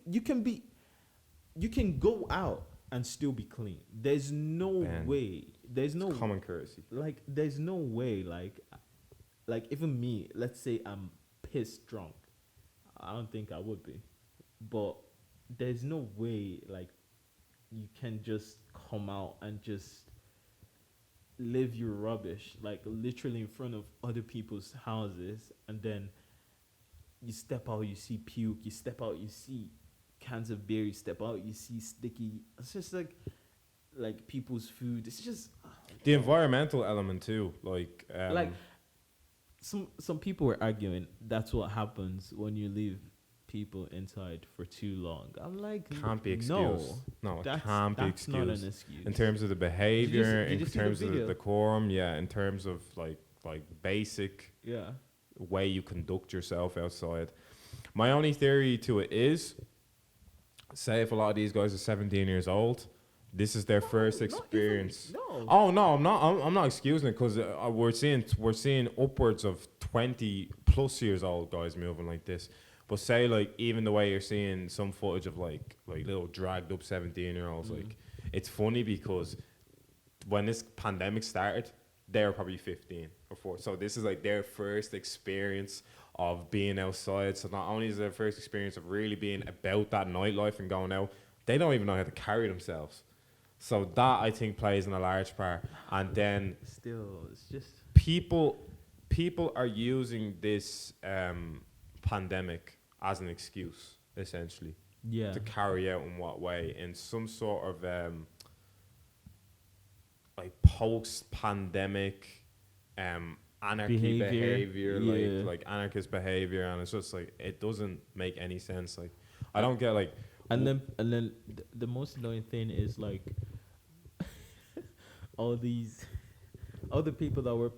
go out and still be clean. There's no Man. way. There's no common courtesy? like there's no way like even me, let's say I'm pissed drunk, I don't think I would be, but there's no way like you can just come out and just live your rubbish like literally in front of other people's houses, and then you step out, you see puke, you step out, you see cans of beer, you step out, you see sticky. It's just like people's food. It's just The environmental element too, like some people were arguing that's what happens when you leave people inside for too long. I'm like, can't be excused. No, it that's can't be that's not an excused. excuse. In terms of the behavior, did you in see the terms of the video? decorum, yeah, in terms of like basic Yeah. way you conduct yourself outside. My only theory to it is, say if a lot of these guys are 17 years old, this is their first experience. No. Oh no, I'm not excusing it because we're seeing upwards of 20 plus years old guys moving like this. But say like even the way you're seeing some footage of like little dragged up 17-year-olds, like it's funny because when this pandemic started, they were probably 15 or 14. So this is like their first experience of being outside. So not only is it their first experience of really being about that nightlife and going out, they don't even know how to carry themselves. So that I think plays in a large part. And then Still, it's just people are using this pandemic as an excuse, essentially, yeah. to carry out in what way? In some sort of like post-pandemic anarchy behavior, Yeah. like anarchist behavior, and it's just like it doesn't make any sense. Like I don't get like And then the most annoying thing is like all the people that were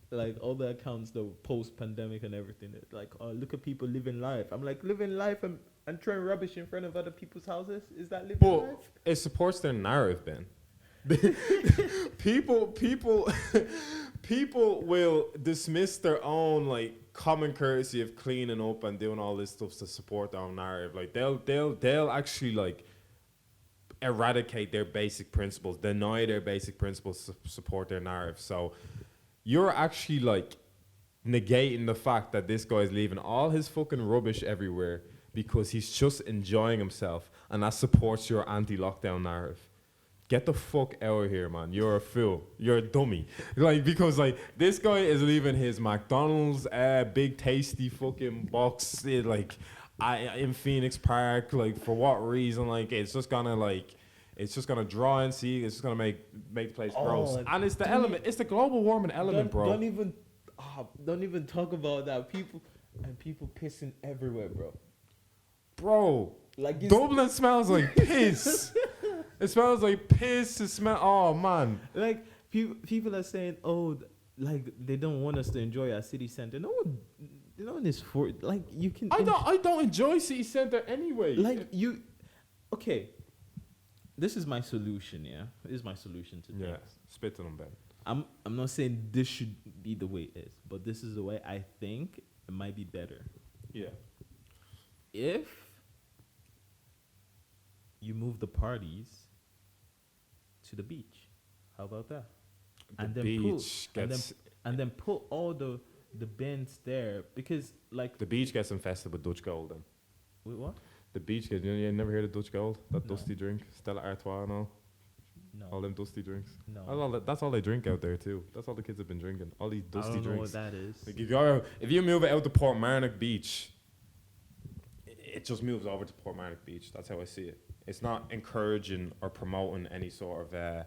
like all the accounts that were post pandemic and everything. Like, oh, look at people living life. I'm like, living life and throwing rubbish in front of other people's houses. Is that living but life? it supports their narrative, Ben. people people will dismiss their own like common courtesy of cleaning up and doing all this stuff to support their own narrative. Like they'll actually like eradicate their basic principles, deny their basic principles to support their narrative. So you're actually like negating the fact that this guy's leaving all his fucking rubbish everywhere because he's just enjoying himself, and that supports your anti-lockdown narrative. Get the fuck out of here, man. You're a fool. You're a dummy. Like, because, like, this guy is leaving his McDonald's big, tasty fucking box, in Phoenix Park. Like, for what reason? Like, it's just gonna draw and see. It's just gonna make the place gross. And it's the element. It's the global warming element, bro. Don't even talk about that. People pissing everywhere, bro. Bro, Like Dublin smells like piss. It smells like piss. Oh man. Like people are saying, oh, like they don't want us to enjoy our city center. No one is for like you can. I don't enjoy city center anyway. Like you, okay. This is my solution. Yeah, this is my solution to Yeah, things. spit on them, Ben. I'm not saying this should be the way it is, but this is the way I think it might be better. Yeah. If you move the parties to the beach, how about that? And then put all the bins there, because like The beach gets infested with Dutch gold. Then wait, what? the beach gets. You never heard of Dutch gold? That No. dusty drink, Stella Artois and all No, them dusty drinks. no. That's all they drink out there too. That's all the kids have been drinking. All these I dusty don't know drinks. what that is. Like if you move it out to Portmarnock Beach, it just moves over to Portmarnock Beach. That's how I see it. It's not encouraging or promoting any sort of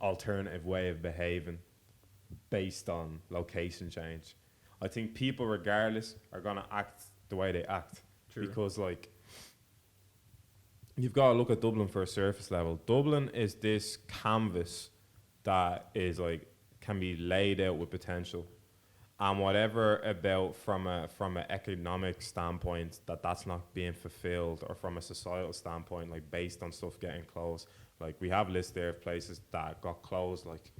alternative way of behaving based on location change. I think people, regardless, are gonna act the way they act. True. Because like you've got to look at Dublin for a surface level. Dublin is this canvas that is like can be laid out with potential, and whatever about from an economic standpoint that's not being fulfilled, or from a societal standpoint, like based on stuff getting closed. Like we have lists there of places that got closed. Like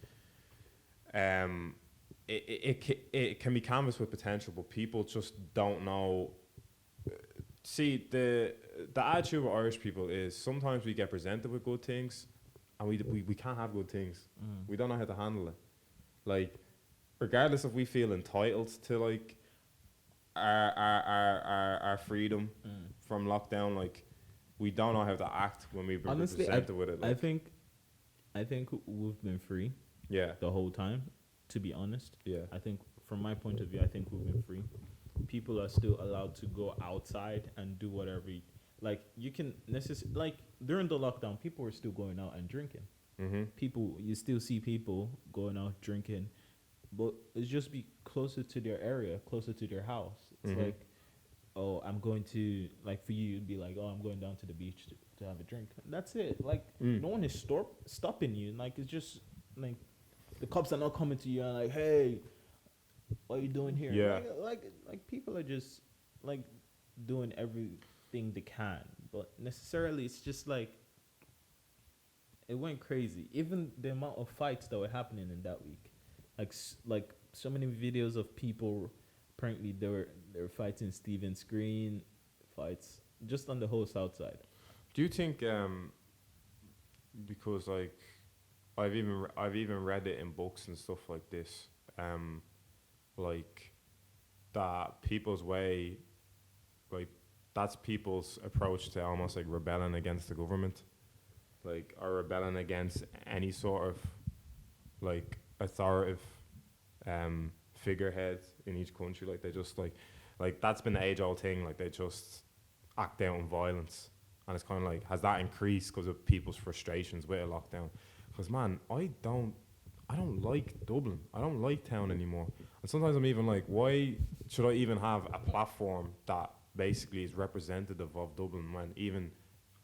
it can be canvas with potential, but people just don't know. See, the attitude of Irish people is sometimes we get presented with good things, and we can't have good things. We don't know how to handle it. Like, regardless if we feel entitled to like our freedom from lockdown, like we don't know how to act when we've been Honestly, presented with it. Like, I think we've been free yeah, the whole time. To be honest, yeah, I think from my point of view, I think we've been free. People are still allowed to go outside and do whatever. Like you can like during the lockdown, people were still going out and drinking. You still see people going out drinking, but it's just be closer to their area, closer to their house. It's like, oh, I'm going to, like, for you, it'd be like, oh, I'm going down to the beach to have a drink. That's it. Like, no one is stopping you. Like, it's just like the cops are not coming to you and like, hey, what are you doing here? Yeah. Like people are just like doing everything they can, but necessarily it's just like it went crazy. Even the amount of fights that were happening in that week, like so many videos of people. Apparently, they were fighting Stephen's Green fights just on the whole south side. Do you think because like I've even read it in books and stuff like this, like that people's way, like that's people's approach to almost like rebelling against the government. like are rebelling against any sort of like authoritative figurehead in each country. Like they just like that's been the age old thing. Like they just act out in violence, and it's kind of like, has that increased because of people's frustrations with a lockdown? Because man, I don't like Dublin. I don't like town anymore. And sometimes I'm even like, why should I even have a platform that basically is representative of Dublin when even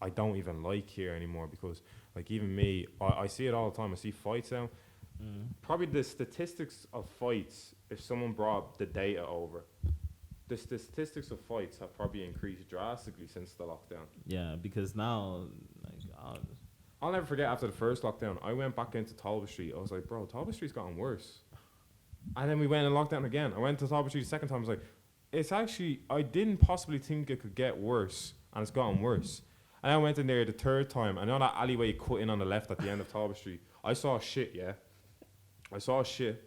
I don't even like here anymore? Because like even me, I see it all the time. I see fights now. Probably the statistics of fights, if someone brought the data over, the statistics of fights have probably increased drastically since the lockdown. Yeah, because now, like, I'll never forget, after the first lockdown, I went back into Talbot Street. I was like, bro, Talbot Street's gotten worse. And then we went in lockdown again. I went to Talbot Street the second time. I was like, it's actually, I didn't possibly think it could get worse, and it's gotten worse. And I went in there the third time. I know that alleyway cut in on the left at the end of Talbot Street. I saw shit, yeah. I saw shit.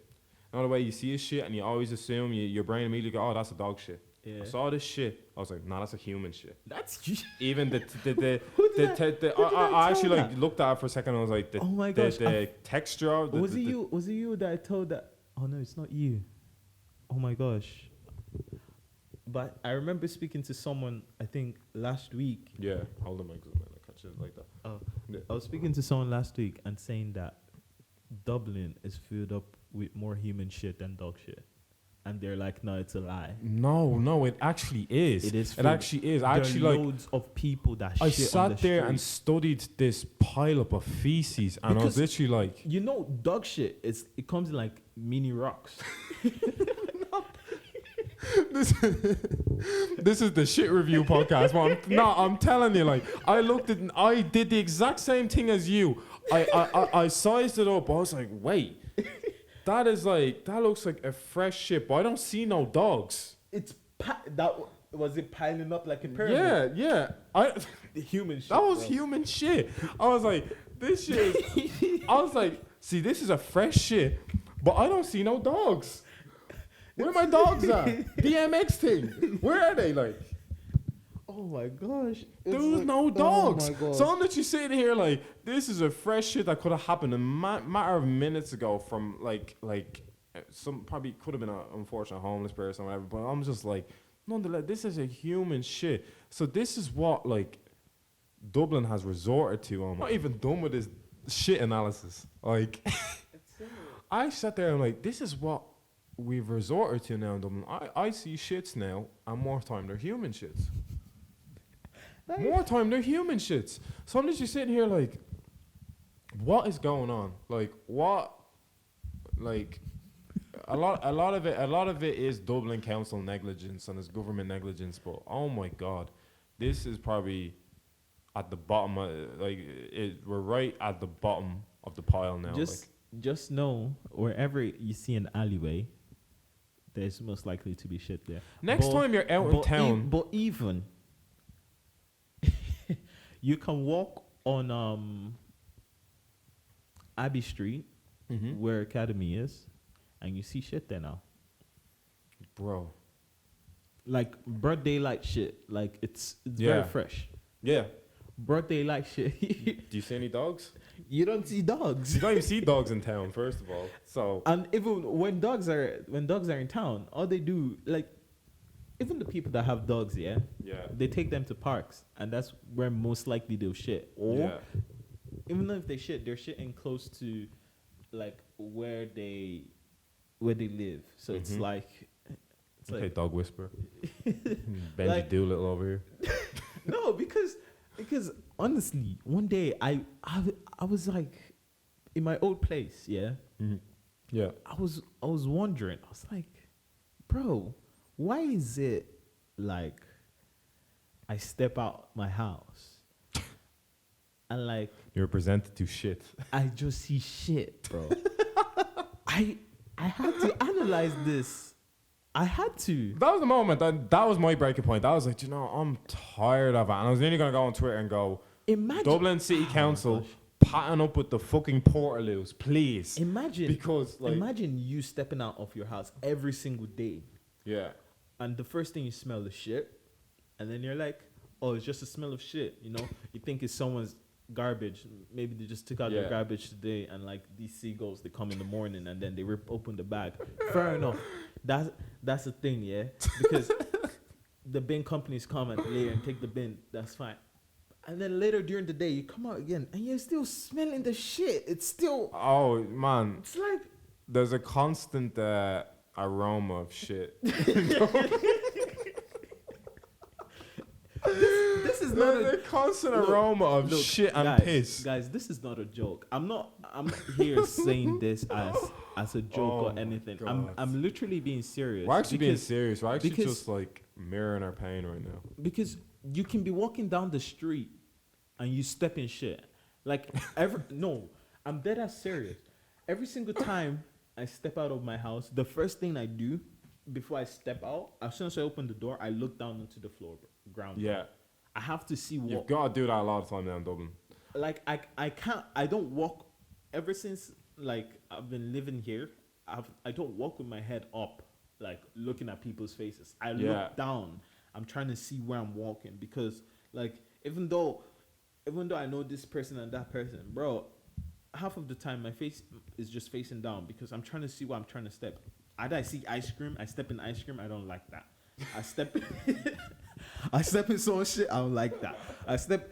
You know the way you see a shit and you always assume, your brain immediately go, oh, that's a dog shit. Yeah. I saw this shit. I was like, nah, that's a human shit. That's even I actually like looked at it for a second. And I was like, oh my gosh, the texture of was it you that I told that? Oh no, it's not you. Oh my gosh. But I remember speaking to someone, I think last week. Yeah, hold on, because I'm gonna catch it like that. Oh, yeah. I was speaking to someone last week and saying that Dublin is filled up with more human shit than dog shit. And they're like, no, it's a lie. No, it actually is. It is. It actually is. There are actually, like, loads of people that I shit sat on the there street. and studied this pile up of feces, and I was literally like, you know, dog shit. It comes in like mini rocks. This is the shit review podcast. Man. I'm telling you, like, I did the exact same thing as you. I sized it up. I was like, wait. That looks like a fresh shit, but I don't see no dogs. Was it piling up like a pyramid? Yeah. The human shit. That was human shit. I was like, this shit is, I was like, see, this is a fresh shit, but I don't see no dogs. Where are my dogs at? DMX thing. Where are they? Like, oh my gosh. There's like, no dogs. Oh so I'm literally sitting here like, this is a fresh shit that could have happened a matter of minutes ago from like some probably could have been an unfortunate homeless person or whatever. But I'm just like, nonetheless, this is a human shit. So this is what like Dublin has resorted to. I'm not even done with this shit analysis. Like, I sat there and I'm like, this is what we've resorted to now in Dublin. I see shits now, and more time they're human shits. More time they're human shits. So I'm literally sitting here like, what is going on? Like, what? Like, a lot of it is Dublin Council negligence and it's government negligence. But oh my God, this is probably at the bottom. We're right at the bottom of the pile now. Just know wherever you see an alleyway, there's most likely to be shit there. Next time you're out in town, but even you can walk on Abbey Street, where Academy is, and you see shit there now, bro. Like broad daylight shit. Like it's very fresh. Yeah. Broad daylight shit. Do you see any dogs? You don't see dogs. You don't even see dogs in town, first of all. So and even when dogs are in town, all they do, like, even the people that have dogs, they take them to parks, and that's where most likely they'll shit. Or even though if they shit, they're shitting close to like where they live. So it's like dog whisper. Benji Doolittle over here. No, because honestly, one day I was like in my old place, yeah. I was wondering. I was like, bro, why is it like I step out my house and like you're presented to shit? I just see shit, bro. I had to analyze this. I had to. That was the moment. That was my breaking point. I was like, I'm tired of it. And I was nearly going to go on Twitter and go, imagine Dublin City Council patting up with the fucking Portaloos, please. Imagine you stepping out of your house every single day. Yeah. And the first thing you smell is shit. And then you're like, oh, it's just a smell of shit. You think it's someone's garbage. Maybe they just took out their garbage today, and like these seagulls, they come in the morning and then they rip open the bag. Fair enough. That's the thing, yeah. Because the bin companies come and later and take the bin. That's fine. And then later during the day, you come out again and you're still smelling the shit. It's still. Oh man, It's like there's a constant aroma of shit. this is not There's a constant aroma of shit and guys, piss. Guys, this is not a joke. I'm not here saying this as a joke or anything. God. I'm literally being serious. We're actually being serious. We're actually because- just like mirroring our pain right now. Because you can be walking down the street and you step in shit. Like no, I'm dead ass serious. Every single time I step out of my house, the first thing I do before I step out, as soon as I open the door, I look down into the ground. Yeah. I have to see what. You've got to do that a lot of time now in Dublin. Like I don't walk ever since like I've been living here. I don't walk with my head up, like looking at people's faces. I look down. I'm trying to see where I'm walking because like even though I know this person and that person, bro, half of the time my face is just facing down because I'm trying to see where I'm trying to step. Either I see ice cream, I step in ice cream, I don't like that. I step in someone's shit, I don't like that. I step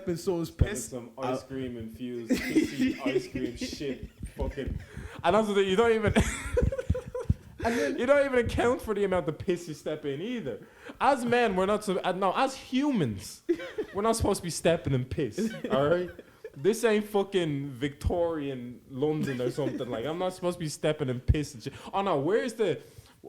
in someone's piss. Some ice cream infused pissy ice cream shit. Fucking. And also that you don't even you don't even account for the amount of piss you step in either. As men, we're not so no, as humans, we're not supposed to be stepping in piss. Alright? This ain't fucking Victorian London or something. Like I'm not supposed to be stepping in piss and shit. Oh no,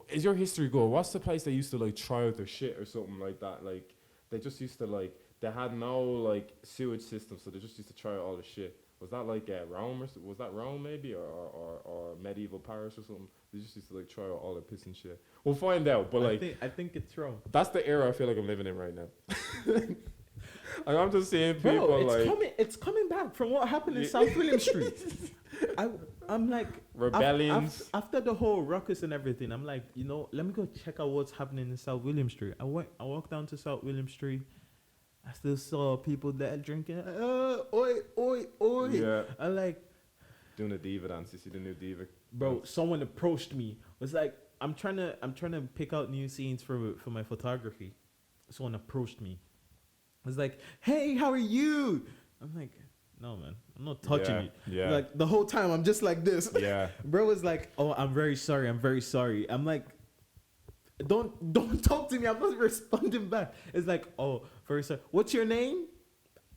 is your history go? What's the place they used to like try out their shit or something like that? Like they just used to like they had no like sewage system, so they just used to try out all the shit. Was that like Rome or was that Rome maybe or medieval Paris or something? They just used to like try out all the piss and shit. We'll find out, but like I think it's Rome. That's the era I feel like I'm living in right now. Like, I'm just seeing people it's coming back from what happened in Southwilliams Street. I'm like rebellions after the whole ruckus and everything. I'm like, let me go check out what's happening in Southwilliams Street. I walked down to Southwilliams Street. I still saw people there drinking. Oi, oi, oi. Yeah. I like doing a diva dance. You see the new diva, bro? Someone approached me. Was like, I'm trying to pick out new scenes for my photography. Someone approached me. I was like, hey, how are you? I'm like, no, man, I'm not touching you. Yeah. Like the whole time, I'm just like this. Yeah. Bro was like, oh, I'm very sorry. I'm like, don't talk to me. I'm not responding back. It's like, oh, very sorry. What's your name?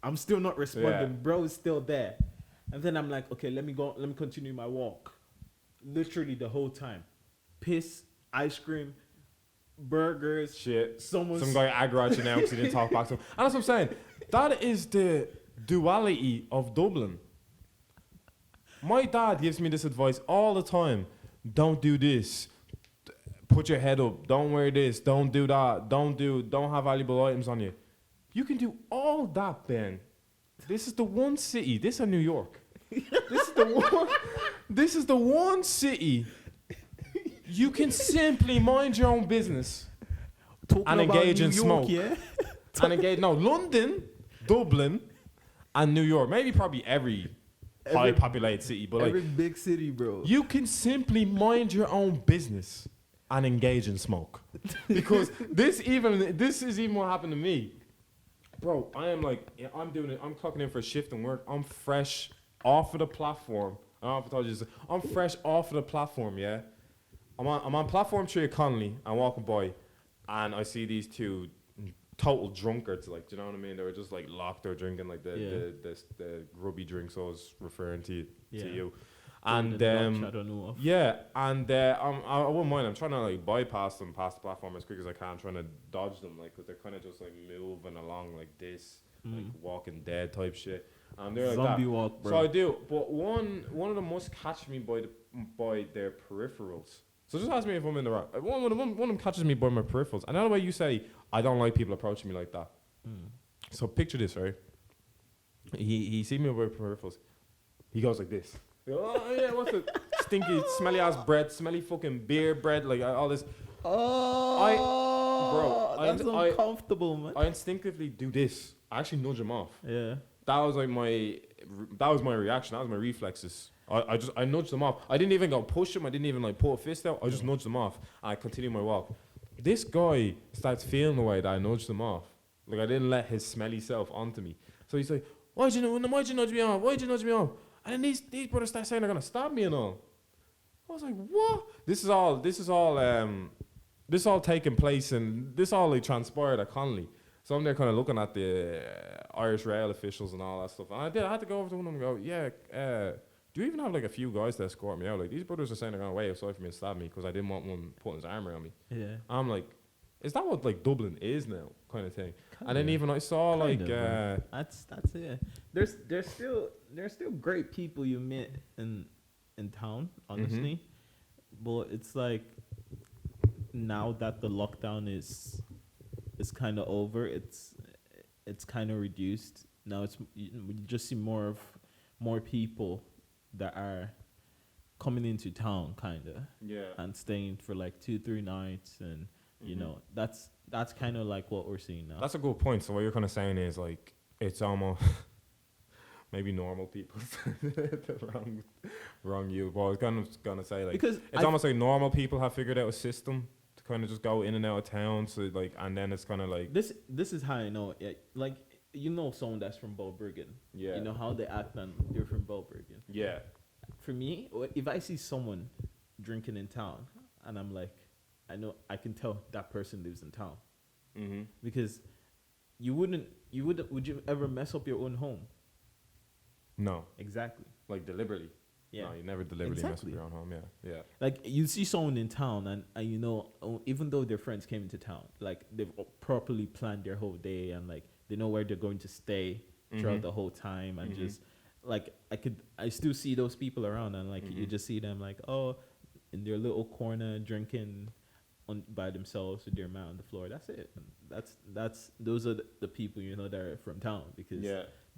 I'm still not responding. Yeah. Bro is still there. And then I'm like, okay, let me continue my walk. Literally the whole time. Piss, ice cream, burgers, shit. Some guy aggro at you now because he didn't talk back to him. And that's what I'm saying. That is the duality of Dublin. My dad gives me this advice all the time. Don't do this. Put your head up. Don't wear this. Don't do that. Don't have valuable items on you. You can do all that, Ben. This is the one city. This is New York. This is the one city. You can simply mind your own business and engage in smoke. Yeah? London, Dublin, and New York. Maybe probably every high populated city, but every like big city, bro. you can simply mind your own business and engage in smoke. Because this is even what happened to me. Bro, I'm clocking in for a shift and work. I'm fresh off of the platform. I don't know if I told you this. I'm fresh off of the platform, yeah? I'm on platform 3 at Connolly. I'm walking by, and I see these two total drunkards, like, do you know what I mean? They were just like locked or drinking like the grubby drinks I was referring to you. And I wouldn't mind. I'm trying to like bypass them past the platform as quick as I can, trying to dodge them, like, because they're kind of just like moving along like this, like Walking Dead type shit. And they're like zombie that. walk, bro. So I do, but one of them must catch me by their peripherals. So just ask me if I'm in the right. One of them catches me by my peripherals. Another way you say, I don't like people approaching me like that. So picture this, right? He sees me by my peripherals. He goes like this. Oh yeah, what's the stinky, smelly ass bread, smelly fucking beer bread, like all this. That's uncomfortable, man. I instinctively do this. I actually nudge him off. Yeah. that was like that was my reaction. That was my reflexes. I nudged them off. I didn't even go push him. I didn't even like put a fist out. I just nudged them off, and I continued my walk. This guy starts feeling the way that I nudged him off. Like I didn't let his smelly self onto me. So he's like, why'd you nudge me off? Why'd you nudge me off? And then these brothers start saying they're gonna stab me and all. I was like, what? This is all taking place, and this all like transpired at Connolly. So I'm there kind of looking at the Irish rail officials and all that stuff. And I had to go over to one of them and go, yeah, do you even have like a few guys to escort me out? Like these brothers are saying they're going to wait outside for me and stab me because I didn't want one putting his arm around me. Yeah. I'm like, is that what like Dublin is now, kind of thing? And then even I saw like that's it. There's still great people you meet in town, honestly. But it's like now that the lockdown is kind of over, it's kind of reduced. Now you just see more people that are coming into town, kind of, and staying for like 2-3 nights, and you know that's kind of like what we're seeing now. That's a good point. So what you're kind of saying is like it's almost maybe normal people. the wrong you. Well, I was gonna say like because it's almost like normal people have figured out a system to kind of just go in and out of town. So like, and then it's kind of like this is how I know it. Like, you know, someone that's from Balbriggan. Yeah. You know how they act and they're from Balbriggan. Yeah. For me, if I see someone drinking in town and I'm like, I can tell that person lives in town. Mm-hmm. Because would you ever mess up your own home? No. Exactly. Like deliberately. Yeah. No, you never deliberately mess up your own home. Yeah. Like you see someone in town and you know, even though their friends came into town, like they've properly planned their whole day and like they know where they're going to stay throughout the whole time, and just like I still see those people around, and like you just see them like in their little corner drinking by themselves with their mat on the floor. That's it. And those are the people, you know, that are from town, because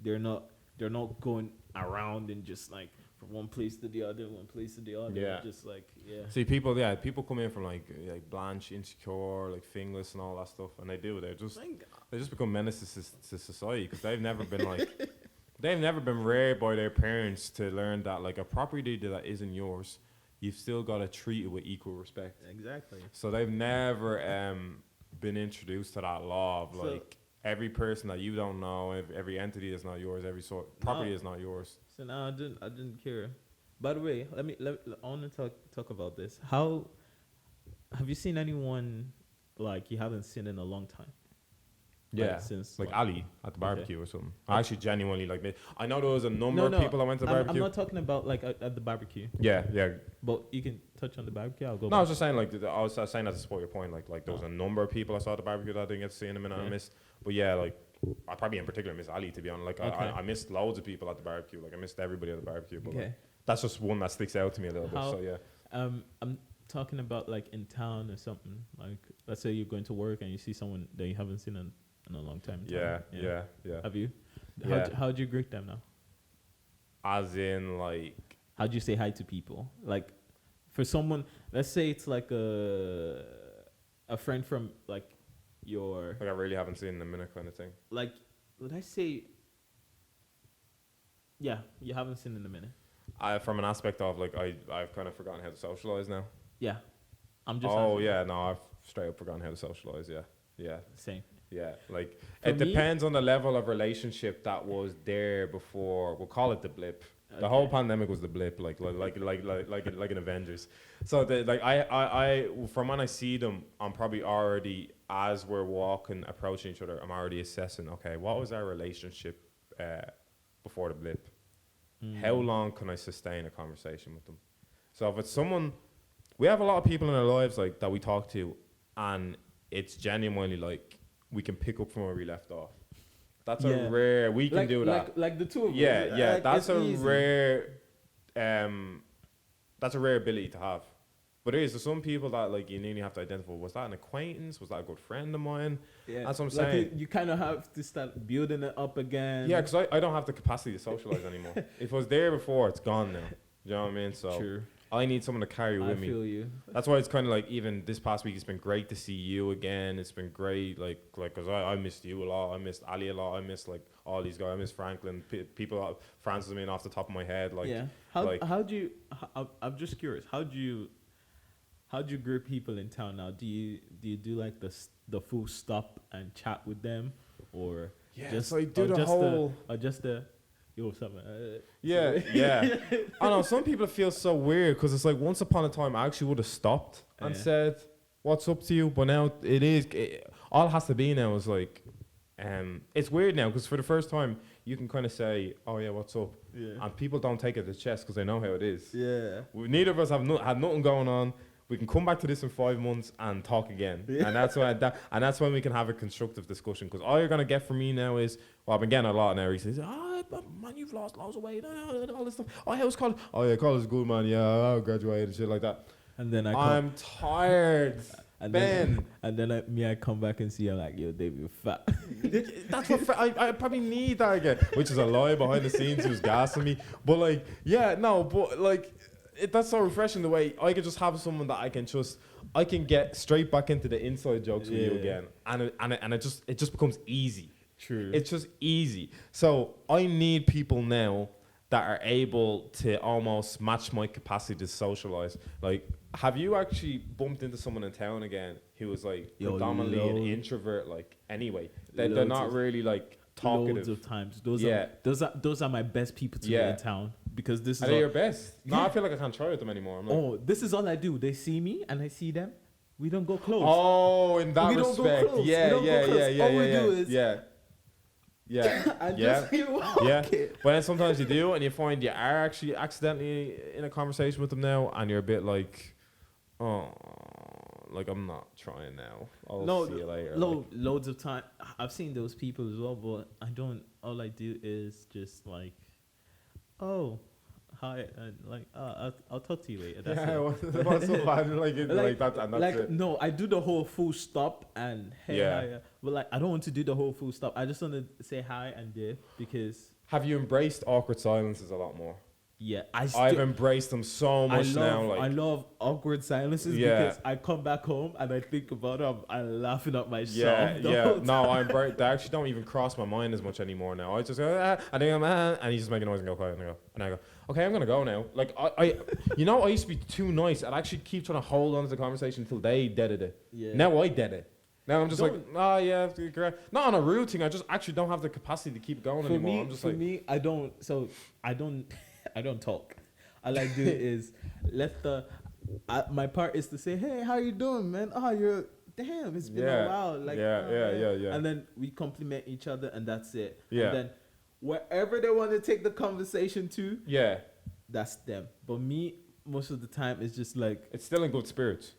they're not going around and just like from one place to the other. Yeah. Just like, See, people come in from like Blanche, Insecure, like Fingless and all that stuff, and they just become menaces to society, because they've never been like, they've never been reared by their parents to learn that like a property that isn't yours, you've still got to treat it with equal respect. Exactly. So they've never been introduced to that law of like every person that you don't know, every entity is not yours, every sort property is not yours. So now I didn't care. By the way, I want to talk about this. How have you seen anyone like you haven't seen in a long time? Yeah, since like Ali at the barbecue or something. I actually genuinely like. I know there was a number of people that went to the barbecue. I'm not talking about like at the barbecue. Yeah. But you can touch on the barbecue. I'll go. No, I was just saying like I was saying that to support your point. Like there was a number of people I saw at the barbecue that I didn't get to see in a minute. I missed. But yeah, like I probably in particular miss Ali, to be honest. Like I missed loads of people at the barbecue. Like I missed everybody at the barbecue. But like, that's just one that sticks out to me a little bit. So yeah. I'm talking about like in town or something. Like let's say you're going to work and you see someone that you haven't seen in a long time. Yeah. Have you? How'd you greet them now? As in, like, how'd you say hi to people? Like, for someone, let's say it's like a friend from like your. Like I really haven't seen in a minute, kind of thing. Like, let's say. Yeah, you haven't seen in a minute. From an aspect of like I've kind of forgotten how to socialize now. Yeah, I'm just. Oh yeah, no, I've straight up forgotten how to socialize. Yeah. Same. Yeah, like it depends on the level of relationship that was there before. We'll call it the blip. Okay. The whole pandemic was the blip, like an Avengers. So I from when I see them, I'm probably already, as we're approaching each other, I'm already assessing. Okay, what was our relationship before the blip? How long can I sustain a conversation with them? So if it's someone, we have a lot of people in our lives like that we talk to, and it's genuinely like we can pick up from where we left off. That's a rare. We can do that. Like the two of us. Yeah. Like that's a easy. Rare. That's a rare ability to have. But there's some people that like you nearly have to identify. Was that an acquaintance? Was that a good friend of mine? Yeah. That's what I'm saying. You kind of have to start building it up again. Yeah, because I don't have the capacity to socialize anymore. If it was there before, it's gone now. You know what I mean? So True. I need someone to carry I with me. feel you. That's why it's kind of like even this past week. It's been great to see you again. It's been great, because I missed you a lot. I missed Ali a lot. I missed like all these guys. I missed Franklin. People, Francis. I mean, off the top of my head, like Yeah. How do you? I'm just curious. How do you greet people in town now? Do you do like the full stop and chat with them, or just like do the whole or just the yo something? Yeah. I know some people feel so weird because it's like once upon a time I actually would have stopped and said, "What's up to you?" But now all it has to be now is like, it's weird now because for the first time you can kind of say, "Oh yeah, what's up?" And people don't take it to chest because they know how it is. Yeah. Neither of us had nothing going on. We can come back to this in 5 months and talk again, and that's when we can have a constructive discussion. Because all you're gonna get from me now is, well, I've been getting a lot now. He says, man, you've lost loads of weight, all this stuff. Oh, how's college? Oh yeah, college is good, man. Yeah, I graduated and shit like that. And then I'm tired. And Ben. I come back and see you like, yo, Dave, you're fat. That's what I probably need that again, which is a lie behind the scenes. He was gassing me, but like, that's so refreshing the way I could just have someone that I can get straight back into the inside jokes with you again, and it just becomes easy. True. It's just easy. So I need people now that are able to almost match my capacity to socialize. Like, have you actually bumped into someone in town again who was like predominantly an introvert? Like, anyway, they're not really like talkative. Loads of times. Those are my best people to be in town. Because this is are they your best? No, I feel like I can't try with them anymore. I'm like, this is all I do. They see me and I see them. We don't go close. Oh, in that respect. Don't go close. Yeah. All we do is and just you walking. But then sometimes you do, and you find you are actually accidentally in a conversation with them now, and you're a bit like, oh, like I'm not trying now. I'll see you later. Loads of time. I've seen those people as well, but I don't. All I do is just like, oh, hi, and like, I'll talk to you later. That's it. What's so bad? Like that, and that's it. No, I do the whole full stop and hey, hi, but like, I don't want to do the whole full stop. I just want to say hi and dip because. Have you embraced awkward silences a lot more? Yeah, I've embraced them so much now. Like, I love awkward silences because I come back home and I think about it. I'm laughing at myself. No, they actually don't even cross my mind as much anymore now. I just go, and he's just making noise and go quiet, and I go, okay, I'm gonna go now. Like I used to be too nice. I'd actually keep trying to hold on to the conversation until they deaded it. Yeah. Now I dead it. Now I'm just great. Not on a rude thing. I just actually don't have the capacity to keep going anymore. I don't talk. All I do is my part is to say, hey, how you doing, man? Oh, it's been a while. Like, and then we compliment each other, and that's it. Yeah. And then wherever they want to take the conversation to, that's them. But me, most of the time, it's just like it's still in good spirits.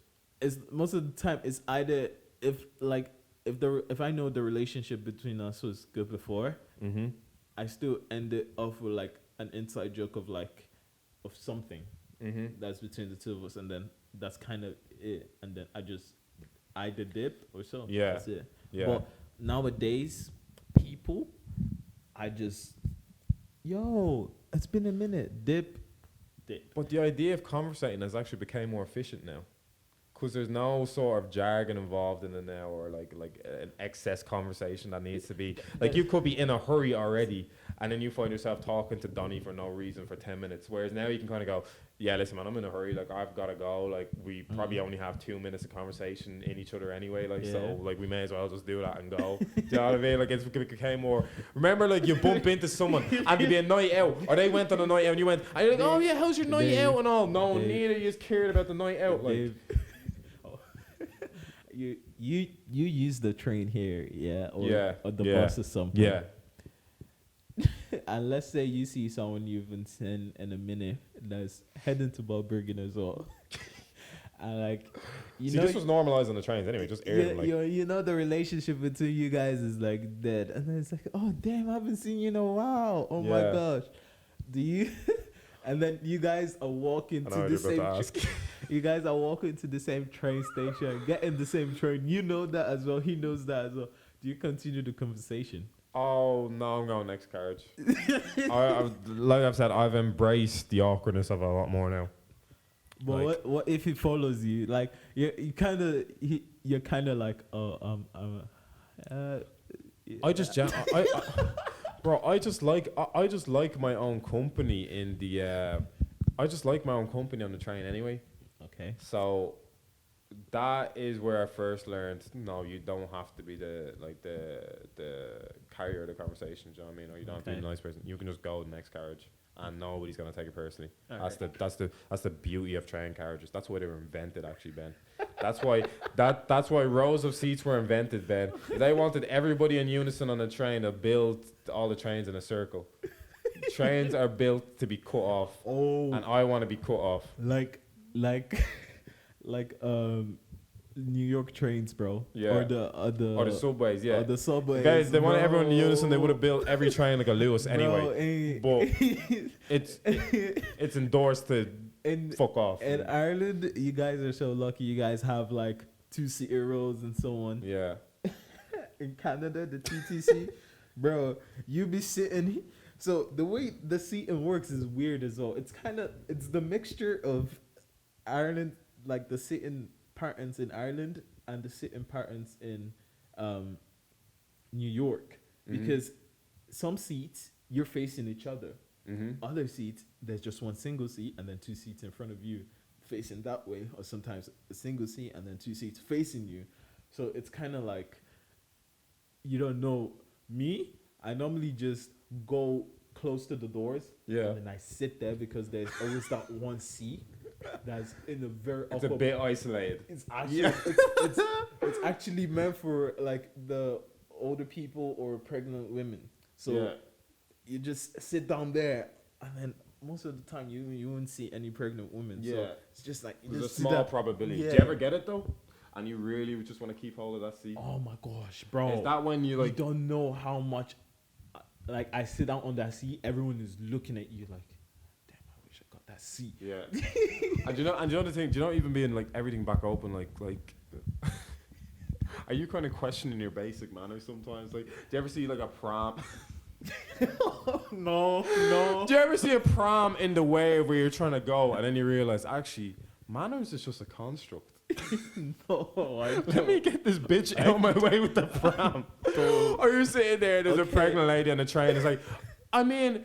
Most of the time, it's either if I know the relationship between us was good before, I still end it off with like an inside joke of something that's between the two of us, and then that's kind of it, and then I just either dip or so. Yeah, that's it. Yeah. But nowadays, people, I just, it's been a minute. Dip. But the idea of conversating has actually become more efficient now. Because there's no sort of jargon involved in it now, or like an excess conversation that needs to be like you could be in a hurry already, and then you find yourself talking to Donnie for no reason for 10 minutes. Whereas now you can kind of go, yeah, listen, man, I'm in a hurry. Like I've got to go. Like we probably only have 2 minutes of conversation in each other anyway. Like so, like we may as well just do that and go. Do you know what I mean? Like it became more. Remember, like you bump into someone and it'd be a night out, or they went on a night out and you went, and you're like, oh yeah, how's your night out and all? No, neither of you cared about the night out. Like. You use the train here, or the bus or something. Yeah. And let's say you see someone you've been seeing in a minute that's heading to Balbergen as well. And like, this was normalized on the trains anyway. Just airing the relationship between you guys is like dead, and then it's like, oh damn, I haven't seen you in a while. Oh my gosh, do you? And then you guys are walking to the same. You guys are walking to the same train station, getting the same train. You know that as well. He knows that as well. Do you continue the conversation? Oh no, I'm going next carriage. Like I've said, I've embraced the awkwardness of it a lot more now. But Like- what if he follows you? Like you're kind of like I just bro, I just like my own company in the I just like my own company on the train anyway. okay. So that is where I first learned. No, you don't have to be the carrier of the conversation. Do you know what I mean? Or you don't have to be Okay. the nice person. You can just go to the next carriage, and nobody's gonna take it personally. Alright. That's the beauty of train carriages. That's why they were invented, actually, Ben. That's why rows of seats were invented, Ben. They wanted everybody in unison on the train to build all the trains in a circle. Trains are built to be cut off, Oh, and I want to be cut off. like New York trains, bro. Yeah. Or the Subways, yeah. Or the subways. Guys, they wanted bro. everyone in unison. They would have built every train like a Lewis anyway. Bro, It's endorsed to in fuck off. in Ireland, you guys are so lucky. You guys have like 2-seater rows and so on. Yeah. In Canada, the TTC, bro, you be sitting. So the way the seating works is weird as well. It's the mixture of Ireland, like the sitting patterns in Ireland and the sitting patterns in New York, because some seats you're facing each other. Mm-hmm. Other seats, there's just one single seat and then 2 seats in front of you facing that way, or sometimes a single seat and then 2 seats facing you. So it's kind of like, you don't know. Me, I normally just go close to the doors, Yeah. and then I sit there because there's always that one seat that's in a very It's a bit isolated. It's actually it's actually meant for like the older people or pregnant women. So Yeah. you just sit down there, and then most of the time you won't see any pregnant women. Yeah. So it's just like you There's a just sit small there. probability. Yeah. Do you ever get it though? And you really just want to keep hold of that seat? Oh my gosh, bro! Is that when you You like? don't know how much. Like I sit down on that seat, everyone is looking at you like, damn, I wish I got that seat. Yeah. And you know the thing? Do you know even being like everything back open like? Are you kind of questioning your basic manners sometimes? Like, do you ever see like a prom? No. Do you ever see a prom in the wave where you're trying to go and then you realize actually manners is just a construct? No, I don't. Let me get this bitch out of my way with the prom. Or you're sitting there, there's a Okay. pregnant lady on the train. It's like, I mean,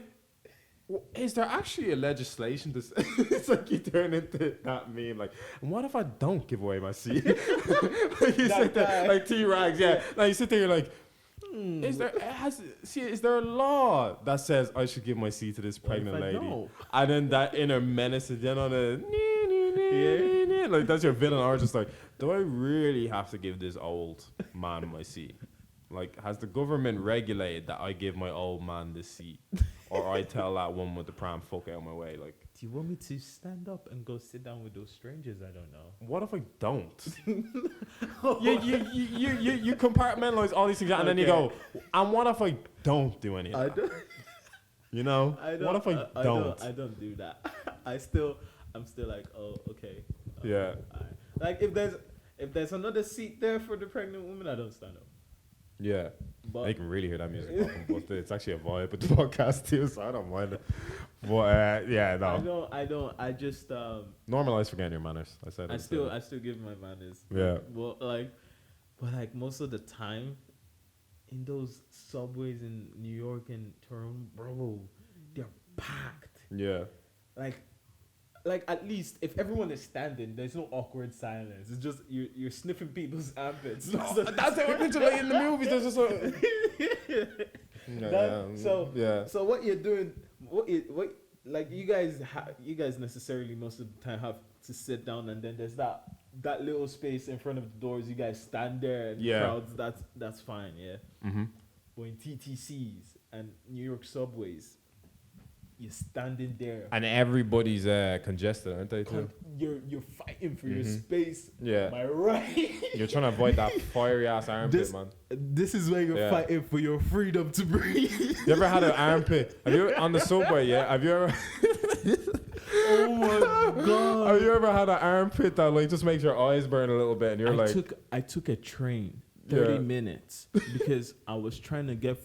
is there actually a legislation to? It's like you turn into that meme. Like, and what if I don't give away my seat? Like you sit there, like T-Rags, yeah. Like you sit there, you're like, is there a law that says I should give my seat to this pregnant if I lady? don't? And then that inner menace is then on a like that's your villain are just like, do I really have to give this old man my seat? Like, has the government regulated that I give my old man this seat? Or I tell that one with the pram, fuck out of my way? Like, Do you want me to stand up and go sit down with those strangers? I don't know. what if I don't? you compartmentalize all these things and then you go, and what if I don't do any of that? You know? What if I don't? I don't do that. I'm still like, oh, okay. Yeah. Alright. Like if there's another seat there for the pregnant woman, I don't stand up. Yeah. But You can really hear that music popping, but it's actually a vibe with the podcast too, so I don't mind it. But yeah, no. I don't. I just Normalize forgetting your manners. I said. I still give my manners. Yeah. But like most of the time, in those subways in New York and Toronto, bro, they're packed. Yeah. Like at least if everyone is standing, there's no awkward silence. It's just you're sniffing people's armpits. That's how literally in the movies. There's just a. So what you're doing, what like you guys necessarily most of the time have to sit down, and then there's that little space in front of the doors. You guys stand there and crowds. That's fine, yeah. Mm-hmm. But in TTCs and New York subways, you're standing there. And everybody's congested, aren't they too? You're fighting for your space. Yeah. Am I right? You're trying to avoid that fiery ass armpit, man. This is where you're fighting for your freedom to breathe. You ever had an armpit? Have you on the subway? Yeah. Have you ever? Oh my god. Have you ever had an armpit that like just makes your eyes burn a little bit, and you're I took a train 30 Yeah. minutes because I was trying to get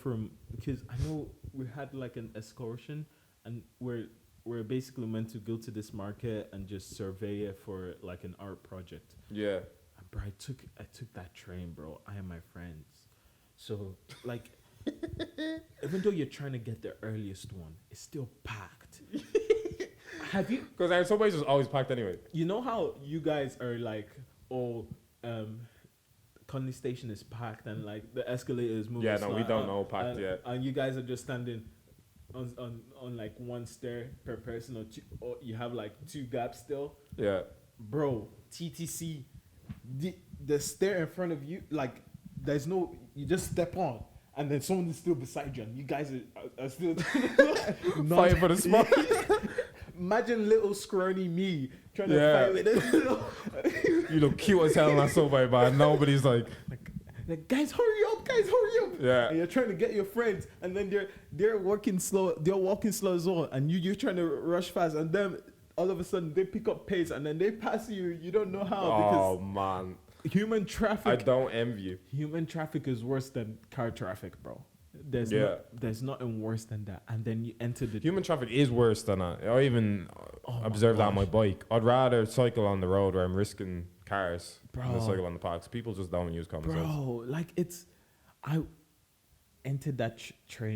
because I know we had like an excursion and we're we're basically meant to go to this market and just survey it for like an art project. Yeah. And bro, I took that train, bro. I and my friends. So like, even though you're trying to get the earliest one, it's still packed. Have you? Because some places always packed anyway. You know how you guys are like, oh, Conley Station is packed and like the escalator is moving. Yeah, no, we don't know packed yet. And you guys are just standing on like one stair per person, or two, or you have like two gaps still. Yeah. Bro, TTC, the stair in front of you, like there's no, you just step on. And then someone is still beside you, and you guys are still Fighting for the spot. Imagine little scrawny me trying to fight with it. You look cute as hell on that subway, but nobody's like, guys, hurry up, guys, hurry up. Yeah. And you're trying to get your friends, and then they're walking slow as well, and you're trying to rush fast, and then all of a sudden they pick up pace, and then they pass you. You don't know how. oh man. Human traffic. I don't envy you. Human traffic is worse than car traffic, bro. There's nothing worse than that. And then you enter the Human traffic is worse than that. I even observed that on my bike. I'd rather cycle on the road where I'm risking cars than cycle on the parks. People just don't use common sense. Bro, like I entered that train.